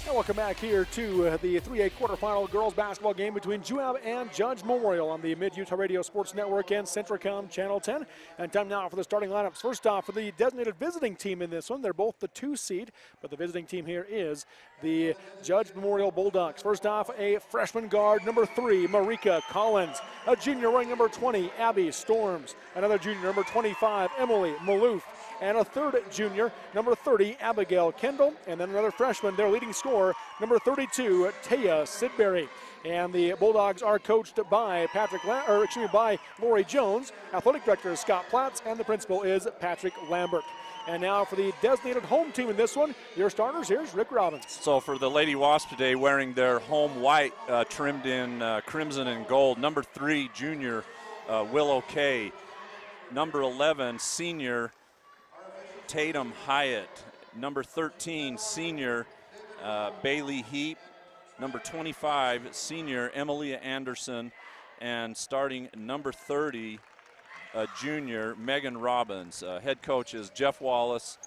And welcome back here to the 3A quarterfinal girls basketball game between Juab and Judge Memorial on the Mid-Utah Radio Sports Network and Centricom Channel 10. And time now for the starting lineups. First off, for the designated visiting team in this one, they're both the 2 seed, but the visiting team here is the Judge Memorial Bulldogs. First off, a freshman guard, number 3, Marika Collins. A junior wearing number 20, Abby Storms. Another junior, number 25, Emily Maloof. And a third junior, number 30, Abigail Kendall. And then another freshman, their leading scorer, number 32, Taya Sidbury. And the Bulldogs are coached by by Lori Jones. Athletic director is Scott Platts, and the principal is Patrick Lambert. And now for the designated home team in this one, your starters, here's Rick Robbins. So for the Lady Wasp today, wearing their home white trimmed in crimson and gold, number 3, junior Willow Kay. Number 11, senior Tatum Hyatt. Number 13, senior Bailey Heap. Number 25, senior Emilia Anderson. And starting number 30, junior Megan Robbins. Head coach is Jeff Wallace,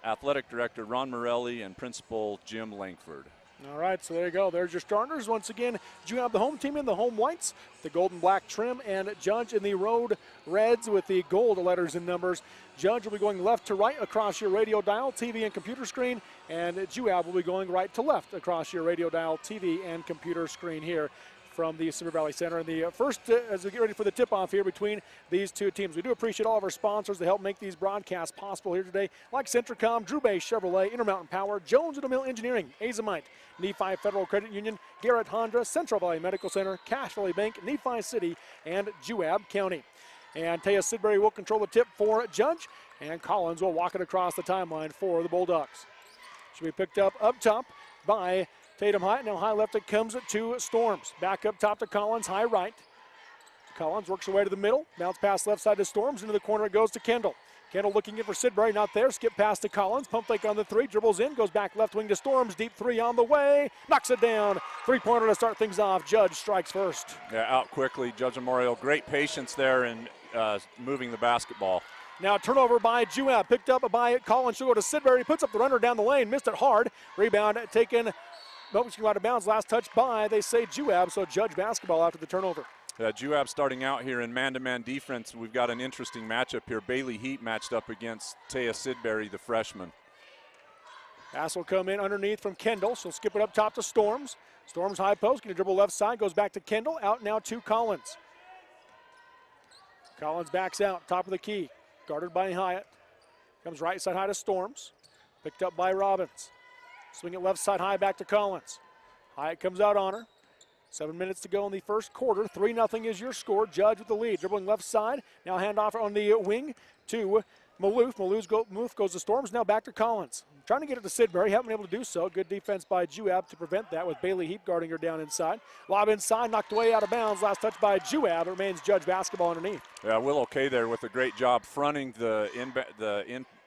athletic director Ron Morelli, and principal Jim Langford. All right, so there you go. There's your starters. Once again, you have the home team in the home whites, the gold and black trim, and Judge in the road reds with the gold letters and numbers. Judge will be going left to right across your radio dial, TV, and computer screen, and Juab will be going right to left across your radio dial, TV, and computer screen here from the Silver Valley Center. And the first, as we get ready for the tip-off here between these two teams, we do appreciate all of our sponsors that help make these broadcasts possible here today, like Centricom, Drew Bay Chevrolet, Intermountain Power, Jones & Mill Engineering, Azamite, Nephi Federal Credit Union, Garrett Honda, Central Valley Medical Center, Cache Valley Bank, Nephi City, and Juab County. And Taya Sidbury will control the tip for Judge, and Collins will walk it across the timeline for the Bulldogs. Should be picked up top by Tatum Hyatt. Now high left it comes to Storms. Back up top to Collins, high right. Collins works her way to the middle. Bounce pass left side to Storms. Into the corner it goes to Kendall. Kendall looking in for Sidbury, not there. Skip pass to Collins. Pump fake on the 3. Dribbles in, goes back left wing to Storms. Deep 3 on the way. Knocks it down. 3-pointer to start things off. Judge strikes first. Yeah, out quickly. Judge Memorial, great patience there in moving the basketball. Now turnover by Juab. Picked up by Collins. She'll go to Sidbury. Puts up the runner down the lane. Missed it hard. Rebound taken. Nope, she got out of bounds. Last touch by, they say, Juab, so Judge basketball after the turnover. Juab starting out here in man-to-man defense. We've got an interesting matchup here. Bailey Heat matched up against Taya Sidbury, the freshman. Pass will come in underneath from Kendall. She'll skip it up top to Storms. Storms high post, going to dribble left side, goes back to Kendall. Out now to Collins. Collins backs out, top of the key. Guarded by Hyatt. Comes right side high to Storms. Picked up by Robbins. Swing it left side high back to Collins. Hyatt comes out on her. 7 minutes to go in the first quarter. 3-0 is your score. Judge with the lead. Dribbling left side. Now handoff on the wing to Maloof. Maloof goes to Storms. Now back to Collins. Trying to get it to Sidbury. Haven't been able to do so. Good defense by Juab to prevent that with Bailey Heap guarding her down inside. Lob inside. Knocked away out of bounds. Last touch by Juab. It remains Judge basketball underneath. Yeah, Willow Kay there with a great job fronting the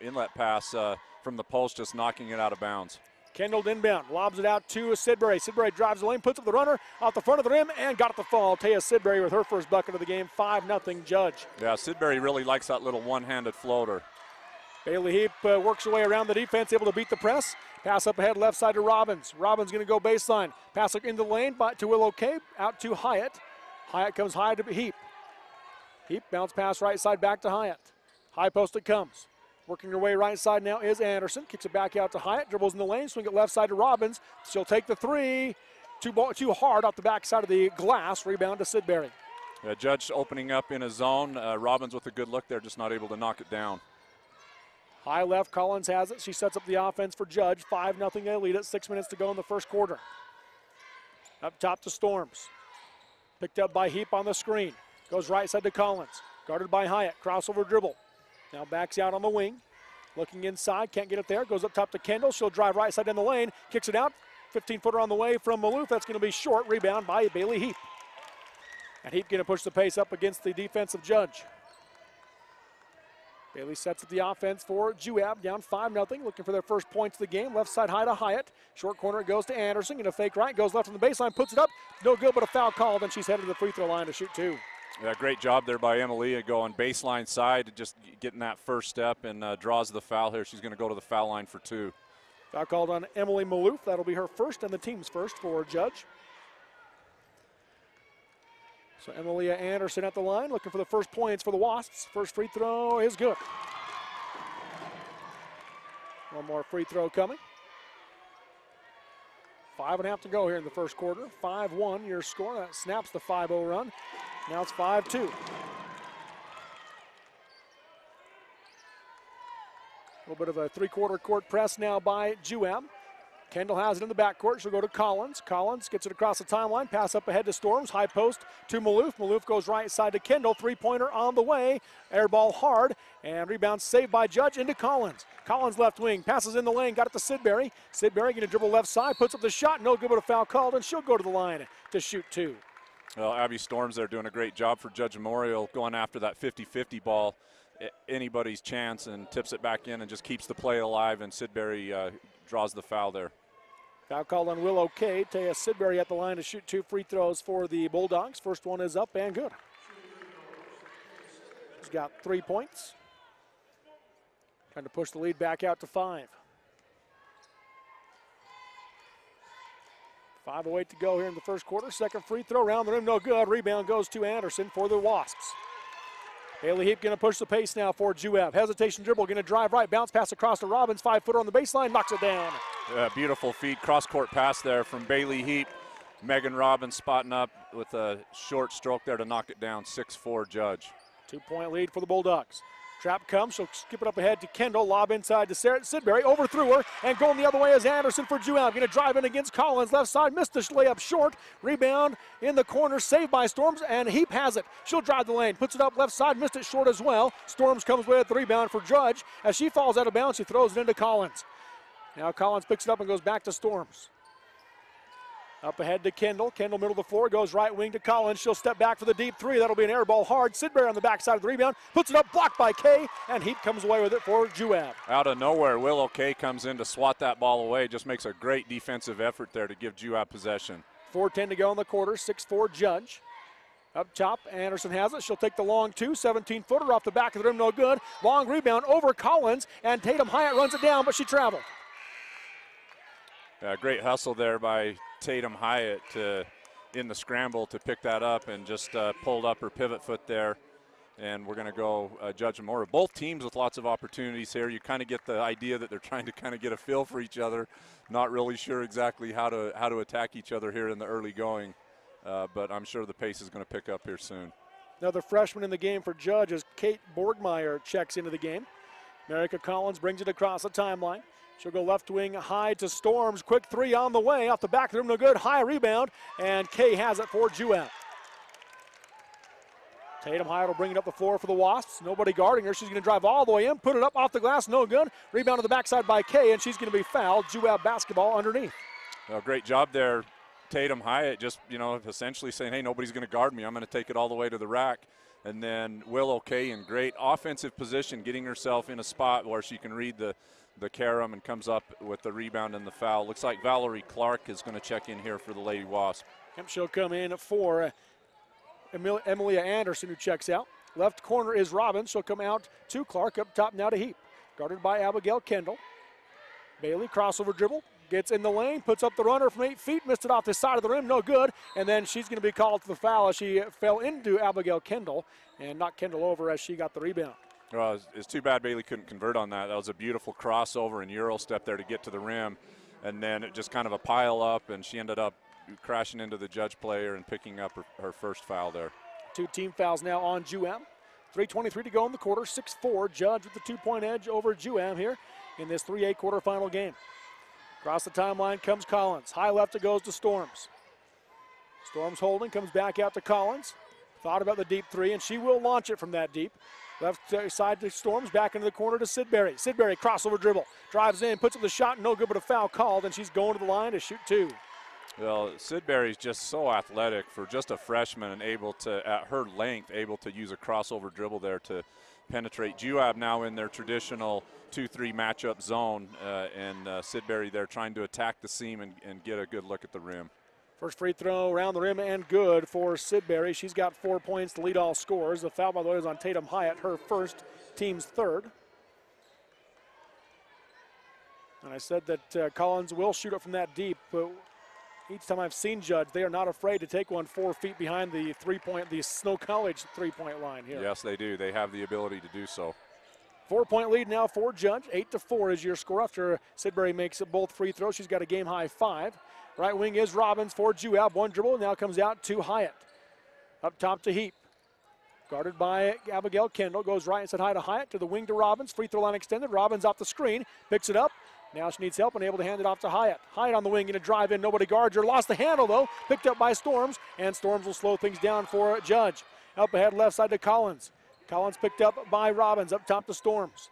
inlet pass from the post, just knocking it out of bounds. Kendall inbound, lobs it out to Sidbury. Sidbury drives the lane, puts up the runner off the front of the rim, and got it to fall. Taya Sidbury with her first bucket of the game, 5-0 Judge. Yeah, Sidbury really likes that little one-handed floater. Bailey Heap works her way around the defense, able to beat the press. Pass up ahead, left side to Robbins. Robbins going to go baseline. Pass into the lane to Willow Kay, out to Hyatt. Hyatt comes high to Heap. Heap bounce pass right side back to Hyatt. High post it comes. Working her way right side now is Anderson. Kicks it back out to Hyatt. Dribbles in the lane. Swing it left side to Robbins. She'll take the 3. Too hard off the back side of the glass. Rebound to Sidbury. Yeah, Judge opening up in a zone. Robbins with a good look there, just not able to knock it down. High left, Collins has it. She sets up the offense for Judge. 5-0 they lead it. 6 minutes to go in the first quarter. Up top to Storms. Picked up by Heap on the screen. Goes right side to Collins. Guarded by Hyatt. Crossover dribble. Now backs out on the wing. Looking inside, can't get it there. Goes up top to Kendall. She'll drive right side down the lane. Kicks it out. 15-footer on the way from Maloof. That's going to be short. Rebound by Bailey Heap. And Heap going to push the pace up against the defensive Judge. Bailey sets up the offense for Juab, down 5-0, looking for their first points of the game. Left side high to Hyatt. Short corner it goes to Anderson. Going to fake right, goes left on the baseline, puts it up. No good, but a foul call. Then she's headed to the free throw line to shoot 2. Yeah, great job there by Emilia going baseline side, just getting that first step, and draws the foul here. She's going to go to the foul line for 2. Foul called on Emily Maloof. That'll be her first and the team's first for Judge. So Emilia Anderson at the line, looking for the first points for the Wasps. First free throw is good. One more free throw coming. 5.5 to go here in the first quarter. 5-1 your score. That snaps the 5-0 run. Now it's 5-2. A little bit of a three-quarter court press now by Juab. Kendall has it in the backcourt. She'll go to Collins. Collins gets it across the timeline. Pass up ahead to Storms. High post to Maloof. Maloof goes right side to Kendall. Three-pointer on the way. Air ball hard. And rebound saved by Judge into Collins. Collins left wing. Passes in the lane. Got it to Sidbury. Sidbury going to dribble left side. Puts up the shot. No good, but a foul called. And she'll go to the line to shoot two. Well, Abby Storms there doing a great job for Judge Memorial, going after that 50-50 ball. Anybody's chance, and tips it back in and just keeps the play alive, and Sidbury draws the foul there. Foul called on Willow Kay. Taya Sidbury at the line to shoot two free throws for the Bulldogs. First one is up and good. She's got 3 points. Trying to push the lead back out to 5. 5:08 to go here in the first quarter. Second free throw around the rim, no good. Rebound goes to Anderson for the Wasps. Bailey Heap going to push the pace now for Juab. Hesitation dribble, going to drive right, bounce pass across to Robbins. 5-footer on the baseline, knocks it down. Yeah, beautiful feed, cross-court pass there from Bailey Heap. Megan Robbins spotting up with a short stroke there to knock it down. 6-4 Judge. 2-point lead for the Bulldogs. Trap comes, she'll skip it up ahead to Kendall. Lob inside to Sarah Sidbury, overthrew her, and going the other way is Anderson for Juab. Going to drive in against Collins, left side, missed the layup short. Rebound in the corner, saved by Storms, and Heap has it. She'll drive the lane, puts it up left side, missed it short as well. Storms comes away with the rebound for Judge. As she falls out of bounds, she throws it into Collins. Now Collins picks it up and goes back to Storms. Up ahead to Kendall. Kendall middle of the floor, goes right wing to Collins. She'll step back for the deep three. That'll be an air ball hard. Sidbury on the backside of the rebound. Puts it up, blocked by Kay, and Heap comes away with it for Juab. Out of nowhere, Willow Kay comes in to swat that ball away. Just makes a great defensive effort there to give Juab possession. 4:10 to go in the quarter. 6-4 Judge. Up top, Anderson has it. She'll take the long two. 17-footer off the back of the rim, no good. Long rebound over Collins, and Tatum Hyatt runs it down, but she traveled. Great hustle there by Tatum Hyatt in the scramble to pick that up, and just pulled up her pivot foot there. And we're going to go Judge Memorial. Both teams with lots of opportunities here. You kind of get the idea that they're trying to kind of get a feel for each other. Not really sure exactly how to attack each other here in the early going, but I'm sure the pace is going to pick up here soon. Another freshman in the game for Judge as Kate Borgmeyer checks into the game. Marika Collins brings it across the timeline. She'll go left wing high to Storms. Quick three on the way. Off the back of the rim, no good. High rebound, and Kay has it for Juab. Tatum Hyatt will bring it up the floor for the Wasps. Nobody guarding her. She's going to drive all the way in, put it up off the glass, no good. Rebound to the backside by Kay, and she's going to be fouled. Juab basketball underneath. Well, great job there. Tatum Hyatt just, essentially saying, hey, nobody's going to guard me. I'm going to take it all the way to the rack. And then Willow Kay in great offensive position, getting herself in a spot where she can read the carom and comes up with the rebound and the foul. Looks like Valerie Clark is going to check in here for the Lady Wasp. Yep, she'll come in for Emilia Anderson, who checks out. Left corner is Robbins. She'll come out to Clark. Up top now to Heap. Guarded by Abigail Kendall. Bailey, crossover dribble. Gets in the lane, puts up the runner from 8 feet, missed it off the side of the rim, no good. And then she's going to be called to the foul as she fell into Abigail Kendall and knocked Kendall over as she got the rebound. Well, it's too bad Bailey couldn't convert on that. That was a beautiful crossover and Euro step there to get to the rim. And then it just kind of a pile up, and she ended up crashing into the Judge player and picking up her first foul there. 2 team fouls now on Juab. 3:23 to go in the quarter. 6-4 Judge with the 2-point edge over Juab here in this 3A quarterfinal game. Across the timeline comes Collins. High left it goes to Storms. Storms holding, comes back out to Collins. Thought about the deep three, and she will launch it from that deep. Left side to Storms, back into the corner to Sidbury. Sidbury, crossover dribble. Drives in, puts up the shot, no good, but a foul called, and she's going to the line to shoot 2. Well, Sidbury's just so athletic for just a freshman and able to, at her length, able to use a crossover dribble there to penetrate. Juab now in their traditional 2-3 matchup zone, and Sidbury there trying to attack the seam and get a good look at the rim. First free throw around the rim and good for Sidbury. She's got 4 points to lead all scorers. The foul, by the way, is on Tatum Hyatt, her first, team's third. And I said that Collins will shoot it from that deep, but each time I've seen Judge, they are not afraid to take one 4 feet behind the the Snow College three-point line here. Yes, they do. They have the ability to do so. 4-point lead now for Judge. 8-4 is your score after Sidbury makes both free throws. She's got a game-high 5. Right wing is Robbins for Juab. One dribble, now comes out to Hyatt. Up top to Heap. Guarded by Abigail Kendall. Goes right and said hi to Hyatt. To the wing to Robbins. Free throw line extended. Robbins off the screen. Picks it up. Now she needs help and able to hand it off to Hyatt. Hyatt on the wing, going to drive in. Nobody guards her. Lost the handle, though. Picked up by Storms. And Storms will slow things down for Judge. Up ahead, left side to Collins. Collins picked up by Robbins. Up top to Storms.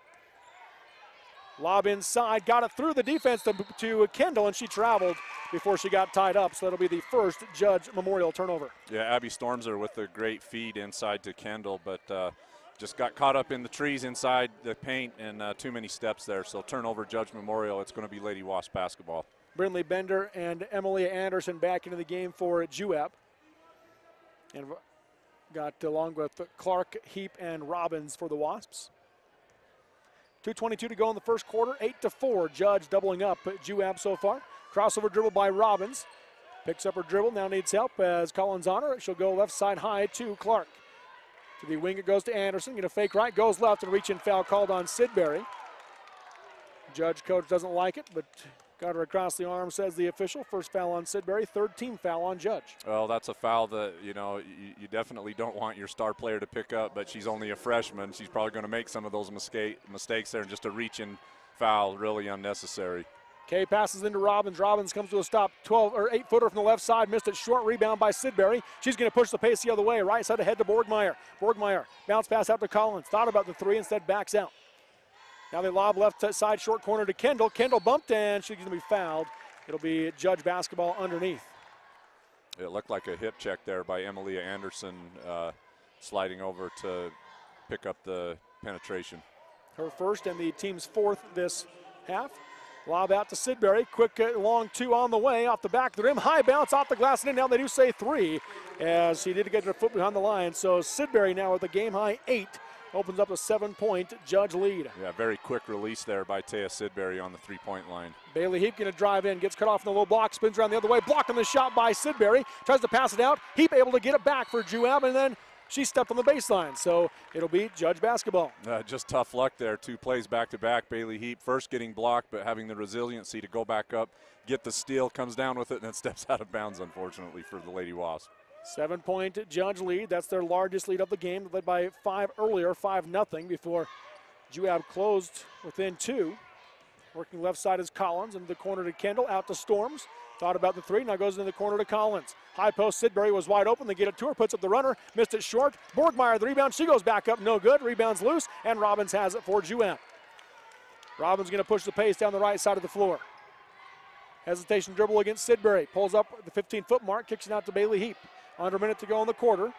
Lob inside. Got it through the defense to Kendall, and she traveled before she got tied up. So that'll be the first Judge Memorial turnover. Yeah, Abby Stormser with a great feed inside to Kendall, but just got caught up in the trees inside the paint and too many steps there. So turnover, Judge Memorial. It's going to be Lady Wasp basketball. Brindley Bender and Emily Anderson back into the game for Juab. And got along with Clark, Heap, and Robbins for the Wasps. 2:22 to go in the first quarter. 8-4. Judge doubling up Juab so far. Crossover dribble by Robbins. Picks up her dribble. Now needs help as Collins on her. She'll go left side high to Clark. To the wing it goes to Anderson. Going to fake right. Goes left and reach-in foul called on Sidbury. Judge coach doesn't like it, but got her across the arm, says the official. First foul on Sidbury. Third team foul on Judge. Well, that's a foul that, you definitely don't want your star player to pick up, but she's only a freshman. She's probably going to make some of those mistakes there, and just a reach-in foul, really unnecessary. Kay passes into Robbins. Robbins comes to a stop. 8-footer from the left side. Missed it short. Rebound by Sidbury. She's going to push the pace the other way. Right side ahead to Borgmeyer. Borgmeyer bounce pass out to Collins. Thought about the three, instead backs out. Now they lob left side short corner to Kendall. Kendall bumped and she's going to be fouled. It'll be Judge basketball underneath. It looked like a hip check there by Emilia Anderson sliding over to pick up the penetration. Her first and the team's fourth this half. Lob out to Sidbury. Quick long two on the way. Off the back of the rim. High bounce off the glass and in. Now they do say 3 as he did get her foot behind the line. So Sidbury now with a game high 8. Opens up a 7-point Judge lead. Yeah, very quick release there by Taya Sidbury on the three-point line. Bailey Heap going to drive in. Gets cut off in the low block. Spins around the other way. Blocking the shot by Sidbury. Tries to pass it out. Heap able to get it back for Juab, and then she stepped on the baseline. So it'll be Judge basketball. Just tough luck there. 2 plays back-to-back. Bailey Heap first getting blocked, but having the resiliency to go back up, get the steal, comes down with it, and then steps out of bounds, unfortunately, for the Lady Wasp. 7-point Judge lead. That's their largest lead of the game. Led by 5 earlier, 5-0 before Juab closed within 2. Working left side is Collins into the corner to Kendall. Out to Storms. Thought about the 3. Now goes into the corner to Collins. High post. Sidbury was wide open. They get it to her. Puts up the runner. Missed it short. Borgmeyer the rebound. She goes back up. No good. Rebounds loose. And Robbins has it for Juab. Robbins going to push the pace down the right side of the floor. Hesitation dribble against Sidbury. Pulls up the 15-foot mark. Kicks it out to Bailey Heap. Under a minute to go in the quarter.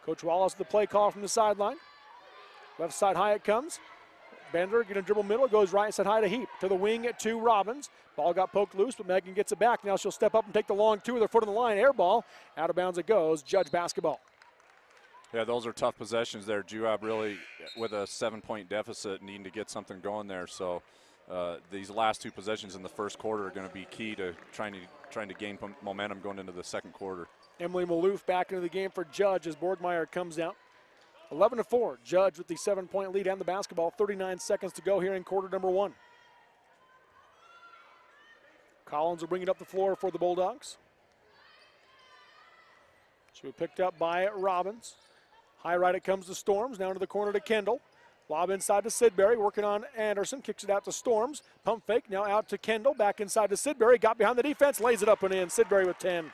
Coach Wallace with the play call from the sideline. Left side high it comes. Bender going to dribble middle, goes right side high to Heap. To the wing at 2, Robbins. Ball got poked loose, but Megan gets it back. Now she'll step up and take the long 2 with her foot on the line. Air ball. Out of bounds it goes. Judge basketball. Yeah, those are tough possessions there. Juab really with a 7-point deficit needing to get something going there. So these last 2 possessions in the first quarter are going to be key to trying to gain momentum going into the second quarter. Emily Maloof back into the game for Judge as Borgmeyer comes out. 11-4. Judge with the 7-point lead and the basketball. 39 seconds to go here in quarter number 1. Collins will bring it up the floor for the Bulldogs. She'll be picked up by Robbins. High right it comes to Storms. Now into the corner to Kendall. Lob inside to Sidbury. Working on Anderson. Kicks it out to Storms. Pump fake. Now out to Kendall. Back inside to Sidbury. Got behind the defense. Lays it up and in. Sidbury with 10.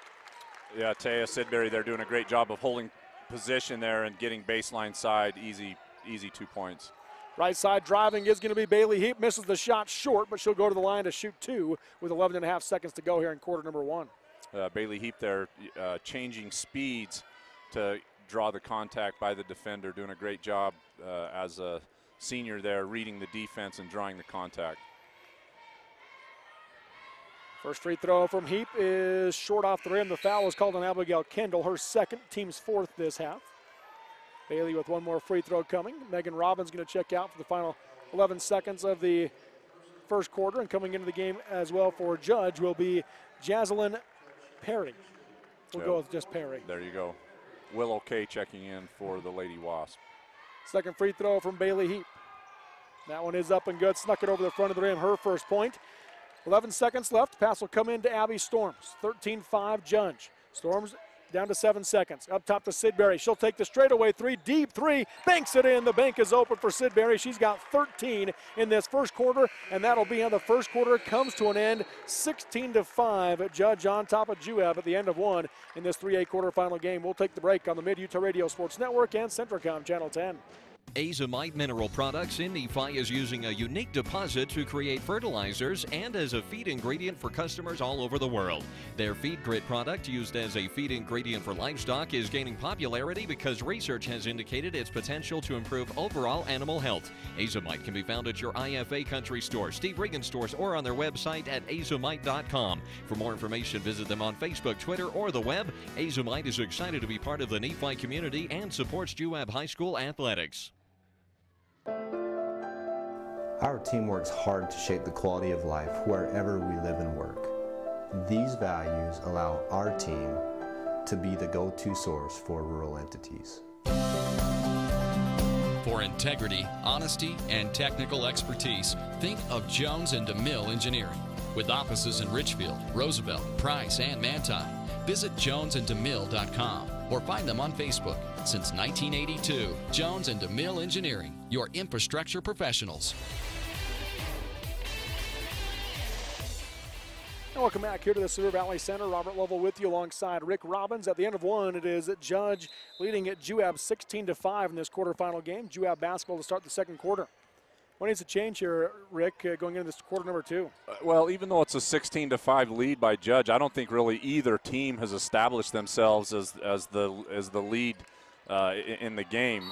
Yeah, Taya Sidbury, they're doing a great job of holding position there and getting baseline side, easy 2 points. Right side driving is going to be Bailey Heap. Misses the shot short, but she'll go to the line to shoot 2 with 11.5 seconds to go here in quarter number 1. Bailey Heap there changing speeds to draw the contact by the defender, doing a great job as a senior there, reading the defense and drawing the contact. First free throw from Heap is short off the rim. The foul was called on Abigail Kendall, her second, team's 4th this half. Bailey with 1 more free throw coming. Megan Robbins going to check out for the final 11 seconds of the first quarter, and coming into the game as well for Judge will be Jaslyn Perry. We'll go with just Perry. There you go. Willow K checking in for the Lady Wasp. Second free throw from Bailey Heap. That one is up and good. Snuck it over the front of the rim. Her first point. 11 seconds left. Pass will come into Abby Storms. 13-5 Judge. Storms down to 7 seconds. Up top to Sidbury. She'll take the straightaway three. Deep three. Banks it in. The bank is open for Sidbury. She's got 13 in this first quarter, and that'll be how the first quarter comes to an end. 16-5. Judge on top of Juab at the end of one in this 3A quarterfinal game. We'll take the break on the Mid-Utah Radio Sports Network and Centricom Channel 10. Azomite Mineral Products in Nephi is using a unique deposit to create fertilizers and as a feed ingredient for customers all over the world. Their Feed Grit product, used as a feed ingredient for livestock, is gaining popularity because research has indicated its potential to improve overall animal health. Azomite can be found at your IFA Country Store, Steve Regan stores, or on their website at azomite.com. For more information, visit them on Facebook, Twitter, or the web. Azomite is excited to be part of the Nephi community and supports Juab High School athletics. Our team works hard to shape the quality of life wherever we live and work. These values allow our team to be the go-to source for rural entities. For integrity, honesty, and technical expertise, think of Jones and DeMille Engineering. With offices in Richfield, Roosevelt, Price, and Manti, visit jonesanddemille.com or find them on Facebook. Since 1982, Jones and DeMille Engineering, your infrastructure professionals. And welcome back here to the Silver Valley Center. Robert Lovell with you alongside Rick Robbins. At the end of one, it is Judge leading at Juab 16-5 in this quarterfinal game. Juab basketball to start the second quarter. What needs to change here, Rick, going into this quarter number two? Well, even though it's a 16-5 lead by Judge, I don't think really either team has established themselves as the lead in the game.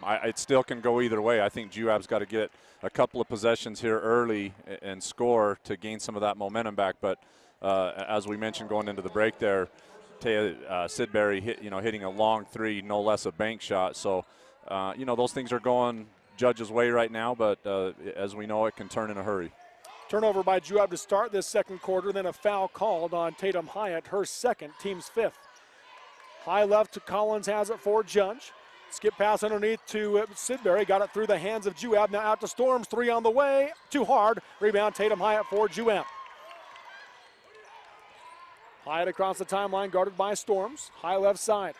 It still can go either way. I think Juab's got to get a couple of possessions here early and score to gain some of that momentum back. But as we mentioned going into the break there, Sidbury hitting a long three, no less a bank shot. So, those things are going Judge's way right now, but as we know, it can turn in a hurry. Turnover by Juab to start this second quarter, then a foul called on Tatum Hyatt, her second, team's fifth. High left to Collins, has it for Judge. Skip pass underneath to Sidbury, got it through the hands of Juab. Now out to Storms, three on the way, too hard. Rebound Tatum Hyatt for Juab. Hyatt across the timeline, guarded by Storms. High left side,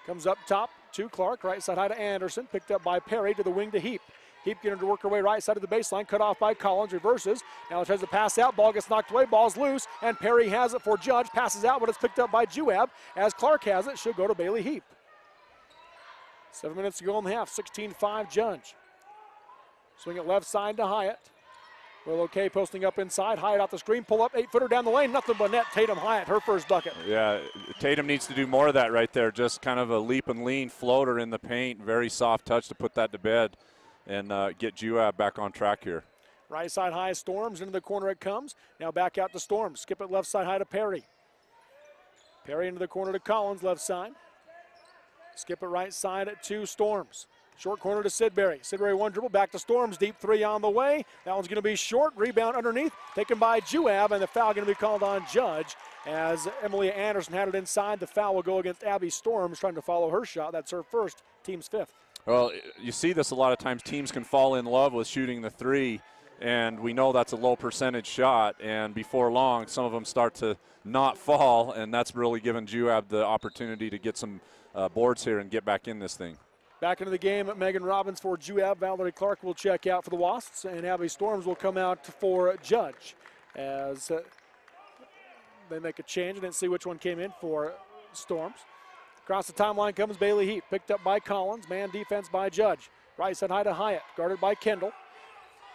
comes up top to Clark, right side high to Anderson, picked up by Perry to the wing to Heap. Heap getting to work her way right side of the baseline, cut off by Collins, reverses. Now tries to pass out, ball gets knocked away, ball's loose, and Perry has it for Judge, passes out, but it's picked up by Juab. As Clark has it, she'll go to Bailey Heap. 7 minutes to go in the half, 16-5 Judge. Swing it left side to Hyatt. Willow K posting up inside, Hyatt off the screen, pull up, 8-footer down the lane, nothing but net. Tatum Hyatt, her first bucket. Yeah, Tatum needs to do more of that right there, just kind of a leap and lean floater in the paint, very soft touch to put that to bed and get Juab back on track here. Right side high, Storms, into the corner it comes. Now back out to Storms, skip it left side high to Perry. Perry into the corner to Collins, left side. Skip it right side at two Storms. Short corner to Sidbury. Sidbury one dribble, back to Storms, deep three on the way. That one's going to be short, rebound underneath, taken by Juab, and the foul going to be called on Judge as Emily Anderson had it inside. The foul will go against Abby Storms, trying to follow her shot. That's her first, team's fifth. Well, you see this a lot of times. Teams can fall in love with shooting the three, and we know that's a low percentage shot, and before long, some of them start to not fall, and that's really given Juab the opportunity to get some boards here and get back in this thing. Back into the game, Megan Robbins for Juab. Valerie Clark will check out for the Wasps, and Abby Storms will come out for Judge as they make a change. I didn't see which one came in for Storms. Across the timeline comes Bailey Heap, picked up by Collins. Man defense by Judge. Right side high to Hyatt, guarded by Kendall.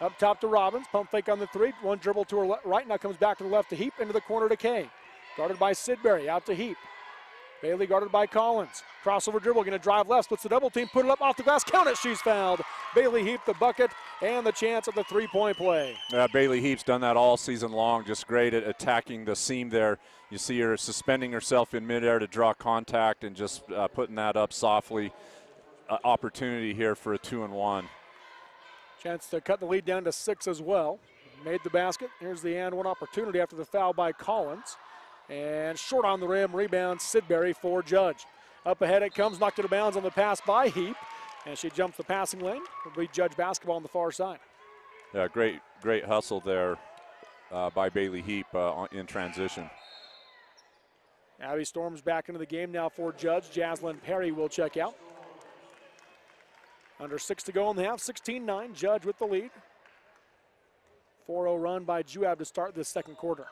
Up top to Robbins, pump fake on the three. One dribble to her right, now comes back to the left to Heap, into the corner to Kay. Guarded by Sidbury, out to Heap. Bailey guarded by Collins. Crossover dribble, going to drive left, splits the double team, put it up off the glass, count it, she's fouled. Bailey Heap the bucket and the chance at the three-point play. Yeah, Bailey Heap's done that all season long, just great at attacking the seam there. You see her suspending herself in midair to draw contact and just putting that up softly. Opportunity here for a 2-and-1. Chance to cut the lead down to 6 as well. made the basket. Here's the and one opportunity after the foul by Collins. And short on the rim, rebound Sidbury for Judge. Up ahead it comes, knocked out of bounds on the pass by Heap. And she jumps the passing lane. It'll be Judge basketball on the far side. Yeah, great hustle there by Bailey Heap in transition. Abby Storms back into the game now for Judge. Jaslyn Perry will check out. Under 6 to go in the half, 16-9. Judge with the lead. 4-0 run by Juab to start this second quarter.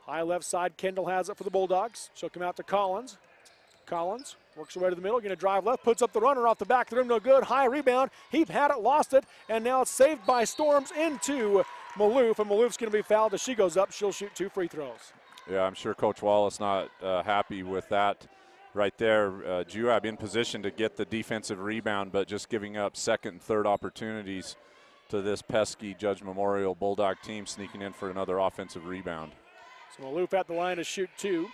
High left side, Kendall has it for the Bulldogs. She'll come out to Collins. Collins works her way to the middle, going to drive left, puts up the runner off the back of the rim, no good. High rebound, Heap had it, lost it, and now it's saved by Storms into Maloof, and Maloof's going to be fouled as she goes up. She'll shoot 2 free throws. Yeah, I'm sure Coach Wallace not happy with that right there. Juab in position to get the defensive rebound, but just giving up second and third opportunities to this pesky Judge Memorial Bulldog team, sneaking in for another offensive rebound. So Maloof at the line to shoot 2.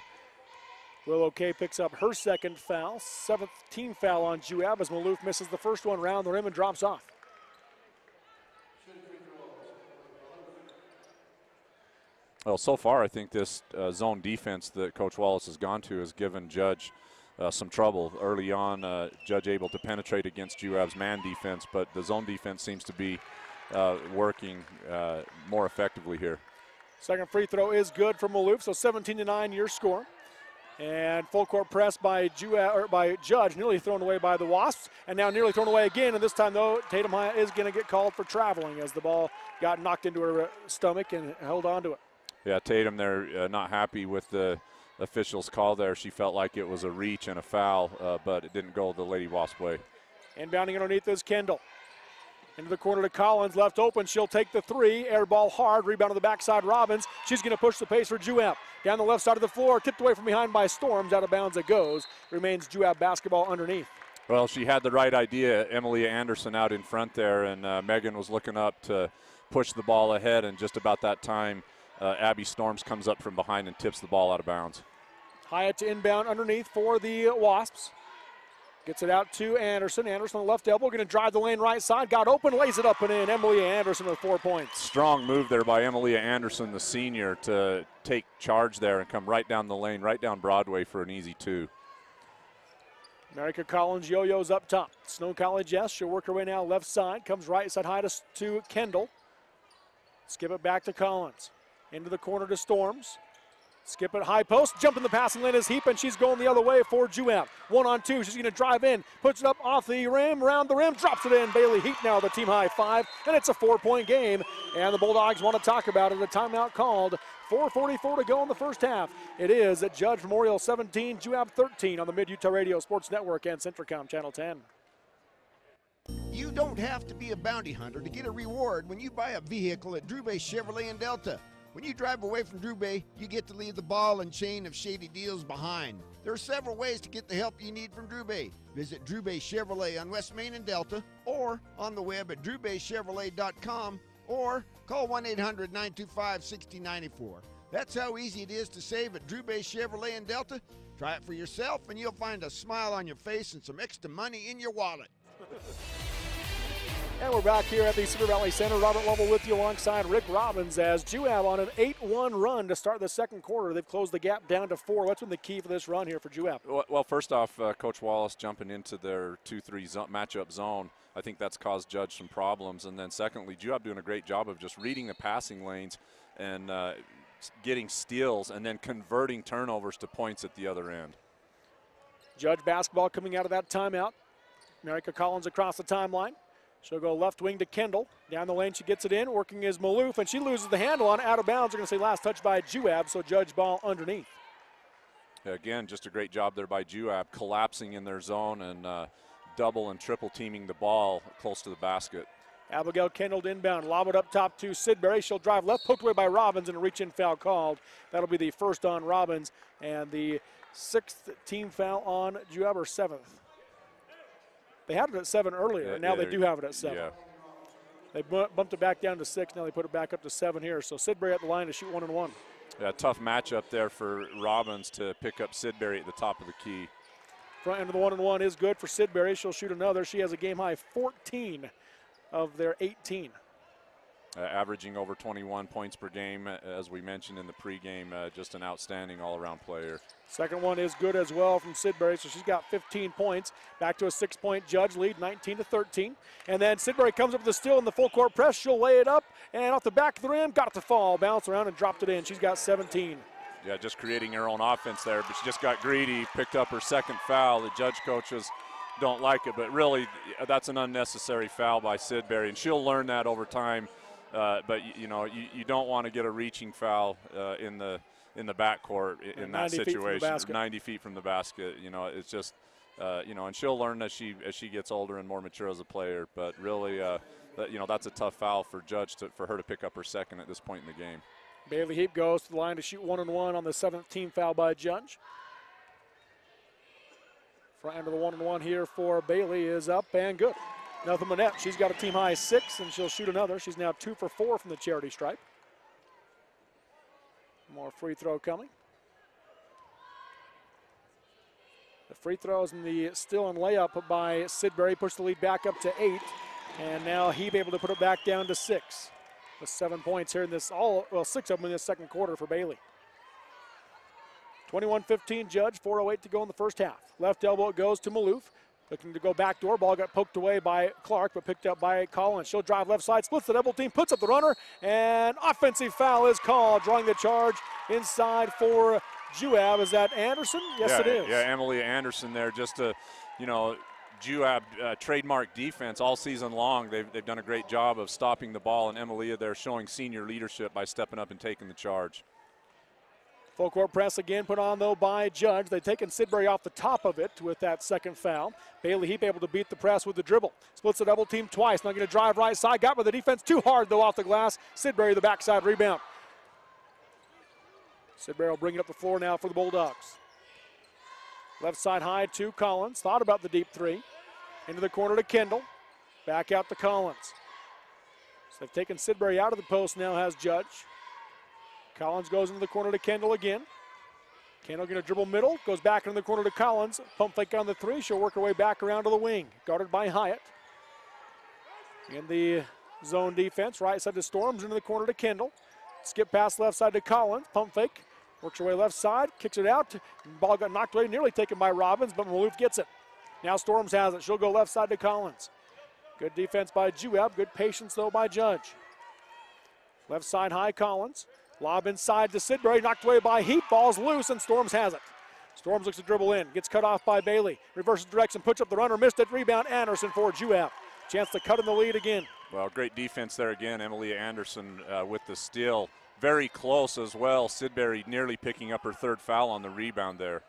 Willow K picks up her second foul, 7th team foul on Juab as Maloof misses the first one round the rim and drops off. Well, so far I think this zone defense that Coach Wallace has gone to has given Judge some trouble. Early on, Judge able to penetrate against Juab's man defense, but the zone defense seems to be working more effectively here. Second free throw is good for Maloof, so 17-9 your score. And full court press by Judge, nearly thrown away by the Wasps, and now nearly thrown away again. And this time, though, Tatum High is going to get called for traveling as the ball got knocked into her stomach and held on to it. Yeah, Tatum there not happy with the official's call there. She felt like it was a reach and a foul, but it didn't go the Lady Wasp way. Inbounding underneath is Kendall. Into the corner to Collins, left open. She'll take the 3. Air ball hard. Rebound on the backside. Robbins. She's going to push the pace for Juab. Down the left side of the floor. Tipped away from behind by Storms. Out of bounds it goes. Remains Juab basketball underneath. Well, she had the right idea. Emilia Anderson out in front there, and Megan was looking up to push the ball ahead. And just about that time, Abby Storms comes up from behind and tips the ball out of bounds. Hyatt to inbound underneath for the Wasps. Gets it out to Anderson. Anderson on the left elbow, going to drive the lane right side. Got open, lays it up and in. Emilia Anderson with 4 points. Strong move there by Emilia Anderson, the senior, to take charge there and come right down the lane, right down Broadway for an easy 2. America Collins yo-yos up top. Snow College, yes, she'll work her way now left side. Comes right side high to Kendall. Skip it back to Collins. Into the corner to Storms. Skip it high post, jump in the passing lane is Heap, and she's going the other way for Juab. 1-on-2, she's going to drive in, puts it up off the rim, around the rim, drops it in. Bailey Heap now the team high 5, and it's a 4-point game. And the Bulldogs want to talk about it. A timeout called. 4:44 to go in the first half. It is at Judge Memorial 17, Juab 13 on the Mid-Utah Radio Sports Network and Centricom Channel 10. You don't have to be a bounty hunter to get a reward when you buy a vehicle at Drew Bay Chevrolet in Delta. When you drive away from Drew Bay, you get to leave the ball and chain of shady deals behind. There are several ways to get the help you need from Drew Bay. Visit Drew Bay Chevrolet on West Main and Delta, or on the web at drewbaychevrolet.com, or call 1-800-925-6094. That's how easy it is to save at Drew Bay Chevrolet in Delta. Try it for yourself, and you'll find a smile on your face and some extra money in your wallet. And we're back here at the Cedar Valley Center. Robert Lovell with you alongside Rick Robbins as Juab on an 8-1 run to start the second quarter. They've closed the gap down to 4. What's been the key for this run here for Juab? Well, first off, Coach Wallace jumping into their 2-3 matchup zone. I think that's caused Judge some problems. And then secondly, Juab doing a great job of just reading the passing lanes and getting steals and then converting turnovers to points at the other end. Judge basketball coming out of that timeout. Marika Collins across the timeline. She'll go left wing to Kendall. Down the lane, she gets it in. Working is Maloof, and she loses the handle on it. Out of bounds. They're going to say last touch by Juab, so Judge ball underneath. Again, just a great job there by Juab, collapsing in their zone and double and triple teaming the ball close to the basket. Abigail Kendall inbound. Lob it up top to Sidbury. She'll drive left, poked away by Robbins, and a reach-in foul called. That'll be the first on Robbins, and the 6th team foul on Juab, or 7th. They had it at 7 earlier, and now they do have it at 7. Yeah. They bumped it back down to 6. Now they put it back up to 7 here. So Sidbury at the line to shoot 1-and-1. Yeah, tough matchup there for Robbins to pick up Sidbury at the top of the key. Front end of the 1-and-1 is good for Sidbury. She'll shoot another. She has a game-high 14 of their 18. Averaging over 21 points per game, as we mentioned in the pregame. Just an outstanding all-around player. Second one is good as well from Sidbury, so she's got 15 points. Back to a 6-point Judge lead, 19-13. And then Sidbury comes up with the steal in the full court press. She'll lay it up, and off the back of the rim, got it to fall, bounced around and dropped it in. She's got 17. Yeah, just creating her own offense there, but she just got greedy, picked up her second foul. The Judge coaches don't like it, but really that's an unnecessary foul by Sidbury, and she'll learn that over time. But you know, you don't want to get a reaching foul in the backcourt in that situation. 90 feet from the basket. You know, it's just you know, and she'll learn as she gets older and more mature as a player. But really, you know, that's a tough foul for Judge for her to pick up her second at this point in the game. Bailey Heap goes to the line to shoot 1-1 on the 17th foul by Judge. Front end of the 1-1 here for Bailey is up and good. Nothing but net. She's got a team high 6, and she'll shoot another. She's now 2 for 4 from the charity stripe. More free throw coming. The free throws and the steal and layup by Sidbury push the lead back up to 8, and now Heap able to put it back down to 6. With 7 points here in this 6 of them in this second quarter for Bailey. 21-15 Judge, 4:08 to go in the first half. Left elbow it goes to Maloof. Looking to go backdoor. Ball got poked away by Clark, but picked up by Collins. She'll drive left side, splits the double team, puts up the runner, and offensive foul is called. Drawing the charge inside for Juab. Is that Anderson? Yes, it is. Yeah, Emily Anderson there. Just a, you know, Juab trademark defense all season long. They've done a great job of stopping the ball, and Emilia there showing senior leadership by stepping up and taking the charge. Full court press again put on, though, by Judge. They've taken Sidbury off the top of it with that second foul. Bailey Heap able to beat the press with the dribble. Splits the double team twice. Now going to drive right side. Got by the defense too hard, though, off the glass. Sidbury the backside rebound. Sidbury will bring it up the floor now for the Bulldogs. Left side high to Collins. Thought about the deep three. Into the corner to Kendall. Back out to Collins. So they've taken Sidbury out of the post now, has Judge. Collins goes into the corner to Kendall again. Kendall going to dribble middle, goes back into the corner to Collins. Pump fake on the three. She'll work her way back around to the wing. Guarded by Hyatt. In the zone defense, right side to Storms, into the corner to Kendall. Skip pass left side to Collins. Pump fake. Works her way left side, kicks it out. Ball got knocked away, nearly taken by Robbins, but Maloof gets it. Now Storms has it. She'll go left side to Collins. Good defense by Juab. Good patience, though, by Judge. Left side high, Collins. Lob inside to Sidbury, knocked away by Heap. Ball's loose, and Storms has it. Storms looks to dribble in, gets cut off by Bailey. Reverses direction, puts up the runner, missed it. Rebound, Anderson for Juab. Chance to cut in the lead again. Well, great defense there again. Emilia Anderson with the steal. Very close as well. Sidbury nearly picking up her third foul on the rebound there.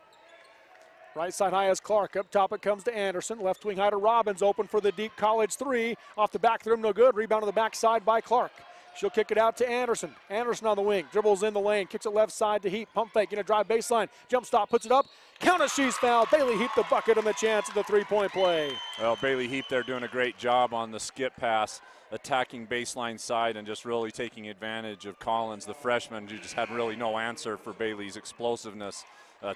Right side high is Clark. Up top it comes to Anderson. Left wing high to Robbins. Open for the deep college three. Off the back of the rim, no good. Rebound on the backside by Clark. She'll kick it out to Anderson. Anderson on the wing. Dribbles in the lane. Kicks it left side to Heap. Pump fake. Gonna drive baseline. Jump stop. Puts it up. Count as she's fouled. Bailey Heap the bucket and the chance at the three-point play. Well, Bailey Heap there doing a great job on the skip pass, attacking baseline side and just really taking advantage of Collins, the freshman, who just had really no answer for Bailey's explosiveness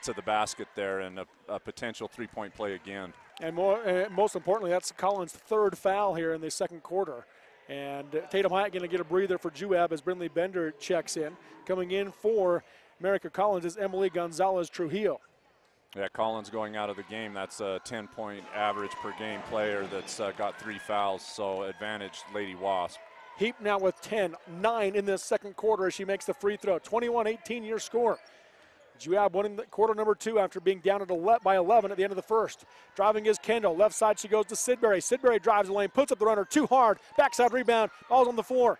to the basket there, and a potential three-point play again. And most importantly, that's Collins' third foul here in the second quarter. And Tatum Hyatt going to get a breather for Juab as Brindley Bender checks in. Coming in for America Collins is Emily Gonzalez Trujillo. Yeah, Collins going out of the game. That's a 10-point average per game player that's got 3 fouls, so advantage Lady Wasp. Heap now with 10, 9 in this second quarter as she makes the free throw. 21-18 your score. Juab winning the quarter number 2 after being down at by 11 at the end of the first. Driving is Kendall. Left side she goes to Sidbury. Sidbury drives the lane, puts up the runner too hard. Backside rebound. Ball's on the floor.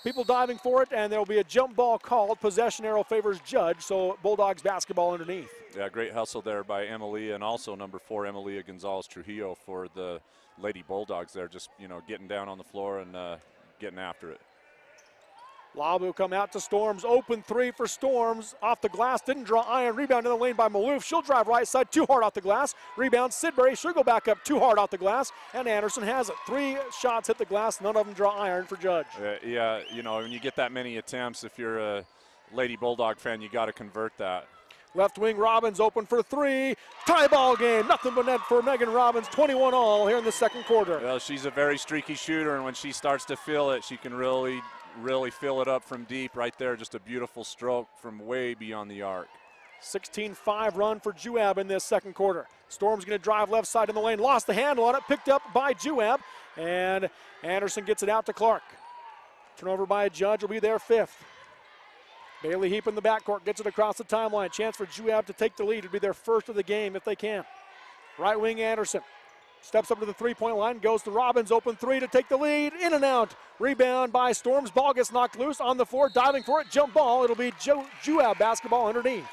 People diving for it, and there will be a jump ball called. Possession arrow favors Judge, so Bulldogs basketball underneath. Yeah, great hustle there by Emilia, and also number 4, Emilia Gonzalez Trujillo for the Lady Bulldogs there, just, you know, getting down on the floor and getting after it. Lob will come out to Storms. Open three for Storms. Off the glass. Didn't draw iron. Rebound in the lane by Maloof. She'll drive right side. Too hard off the glass. Rebound Sidbury. She'll go back up too hard off the glass. And Anderson has it. 3 shots hit the glass. None of them draw iron for Judge. Yeah, you know, when you get that many attempts, if you're a Lady Bulldog fan, you got to convert that. Left wing Robbins open for 3. Tie ball game. Nothing but net for Megan Robbins. 21 all here in the second quarter. Well, she's a very streaky shooter, and when she starts to feel it, she can really really fill it up from deep right there. Just a beautiful stroke from way beyond the arc. 16-5 run for Juab in this second quarter. Storm's going to drive left side in the lane. Lost the handle on it. Picked up by Juab. And Anderson gets it out to Clark. Turnover by a Judge will be their fifth. Bailey Heap in the backcourt gets it across the timeline. Chance for Juab to take the lead. It'll be their first of the game if they can. Right wing Anderson steps up to the three-point line. Goes to Robbins. Open three to take the lead. In and out. Rebound by Storms. Ball gets knocked loose on the floor. Diving for it. Jump ball. It'll be Juab basketball underneath.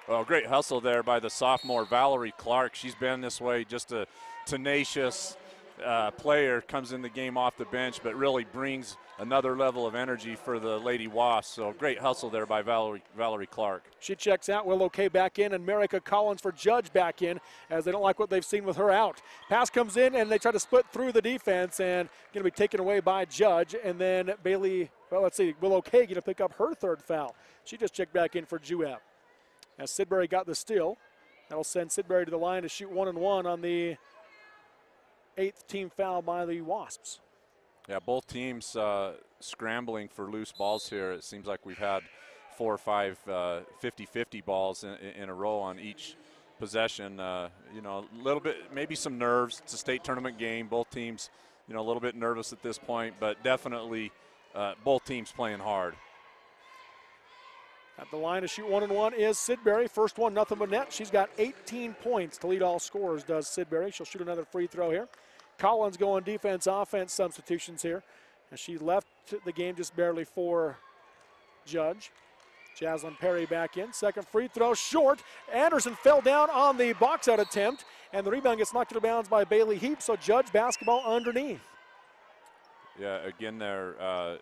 Well, great hustle there by the sophomore Valerie Clark. She's been this way, just a tenacious player, comes in the game off the bench, but really brings another level of energy for the Lady Wasps. So great hustle there by Valerie Clark. She checks out. Willow Kay back in, and Marika Collins for Judge back in, as they don't like what they've seen with her out. Pass comes in, and they try to split through the defense, and going to be taken away by Judge. And then Willow Kay going to pick up her third foul. She just checked back in for Juab. As Sidbury got the steal, that'll send Sidbury to the line to shoot 1-1 on the 8th team foul by the Wasps. Yeah, both teams scrambling for loose balls here. It seems like we've had 4 or 5 50-50 balls in a row on each possession. You know, a little bit, maybe some nerves. It's a state tournament game. Both teams, you know, a little bit nervous at this point, but definitely both teams playing hard. At the line to shoot 1-1 is Sidbury. First one, nothing but net. She's got 18 points to lead all scorers, does Sidbury. She'll shoot another free throw here. Collins going defense, offense substitutions here. And she left the game just barely for Judge. Jaslyn Perry back in. Second free throw, short. Anderson fell down on the box out attempt, and the rebound gets knocked out of bounds by Bailey Heap, so Judge basketball underneath. Yeah, again there,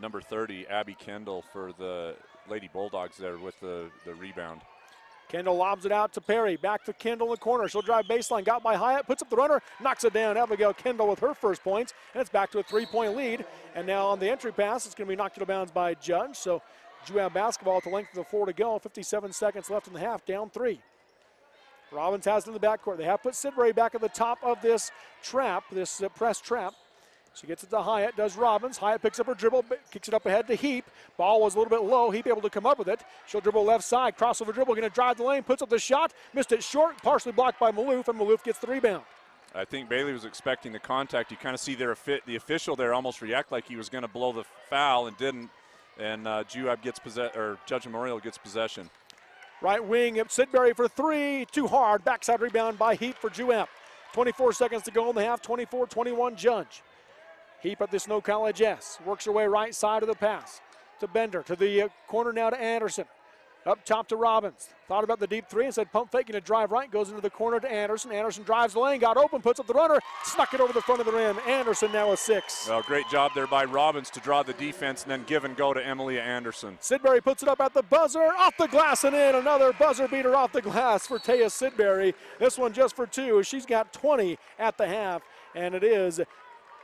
number 30, Abby Kendall for the Lady Bulldogs there with the rebound. Kendall lobs it out to Perry. Back to Kendall in the corner. She'll drive baseline. Got by Hyatt. Puts up the runner. Knocks it down. Abigail Kendall with her first points. And it's back to a 3-point lead. And now on the entry pass, it's going to be knocked out of bounds by Judge. So Juab basketball at the length of the floor to go. 57 seconds left in the half. Down 3. Robbins has it in the backcourt. They have put Sidbury back at the top of this trap, this press trap. She gets it to Hyatt, does Robbins. Hyatt picks up her dribble, kicks it up ahead to Heap. Ball was a little bit low. Heap able to come up with it. She'll dribble left side, crossover dribble, going to drive the lane, puts up the shot, missed it short, partially blocked by Maloof, and Maloof gets the rebound. I think Bailey was expecting the contact. You kind of see the official there almost react like he was going to blow the foul and didn't. And Juab gets Judge Memorial gets possession. Right wing, Sidbury for 3, too hard. Backside rebound by Heap for Juab. 24 seconds to go in the half, 24-21 Judge. Heap at the Snow College S. Works her way right side of the pass to Bender. To the corner now to Anderson. Up top to Robbins. Thought about the deep three and said pump fake, going to drive right. Goes into the corner to Anderson. Anderson drives the lane, got open, puts up the runner. Snuck it over the front of the rim. Anderson now a 6. Well, great job there by Robbins to draw the defense and then give and go to Emilia Anderson. Sidbury puts it up at the buzzer. Off the glass and in. Another buzzer beater off the glass for Taya Sidbury. This one just for 2. She's got 20 at the half. And it is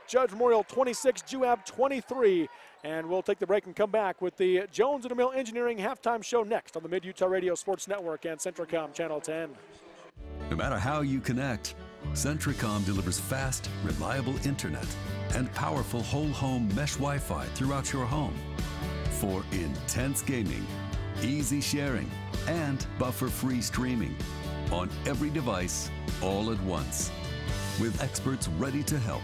Judge Memorial 26, Juab 23. And we'll take the break and come back with the Jones & DeMille Engineering halftime show next on the Mid-Utah Radio Sports Network and Centricom Channel 10. No matter how you connect, Centricom delivers fast, reliable internet and powerful whole home mesh Wi-Fi throughout your home for intense gaming, easy sharing, and buffer-free streaming on every device all at once. With experts ready to help.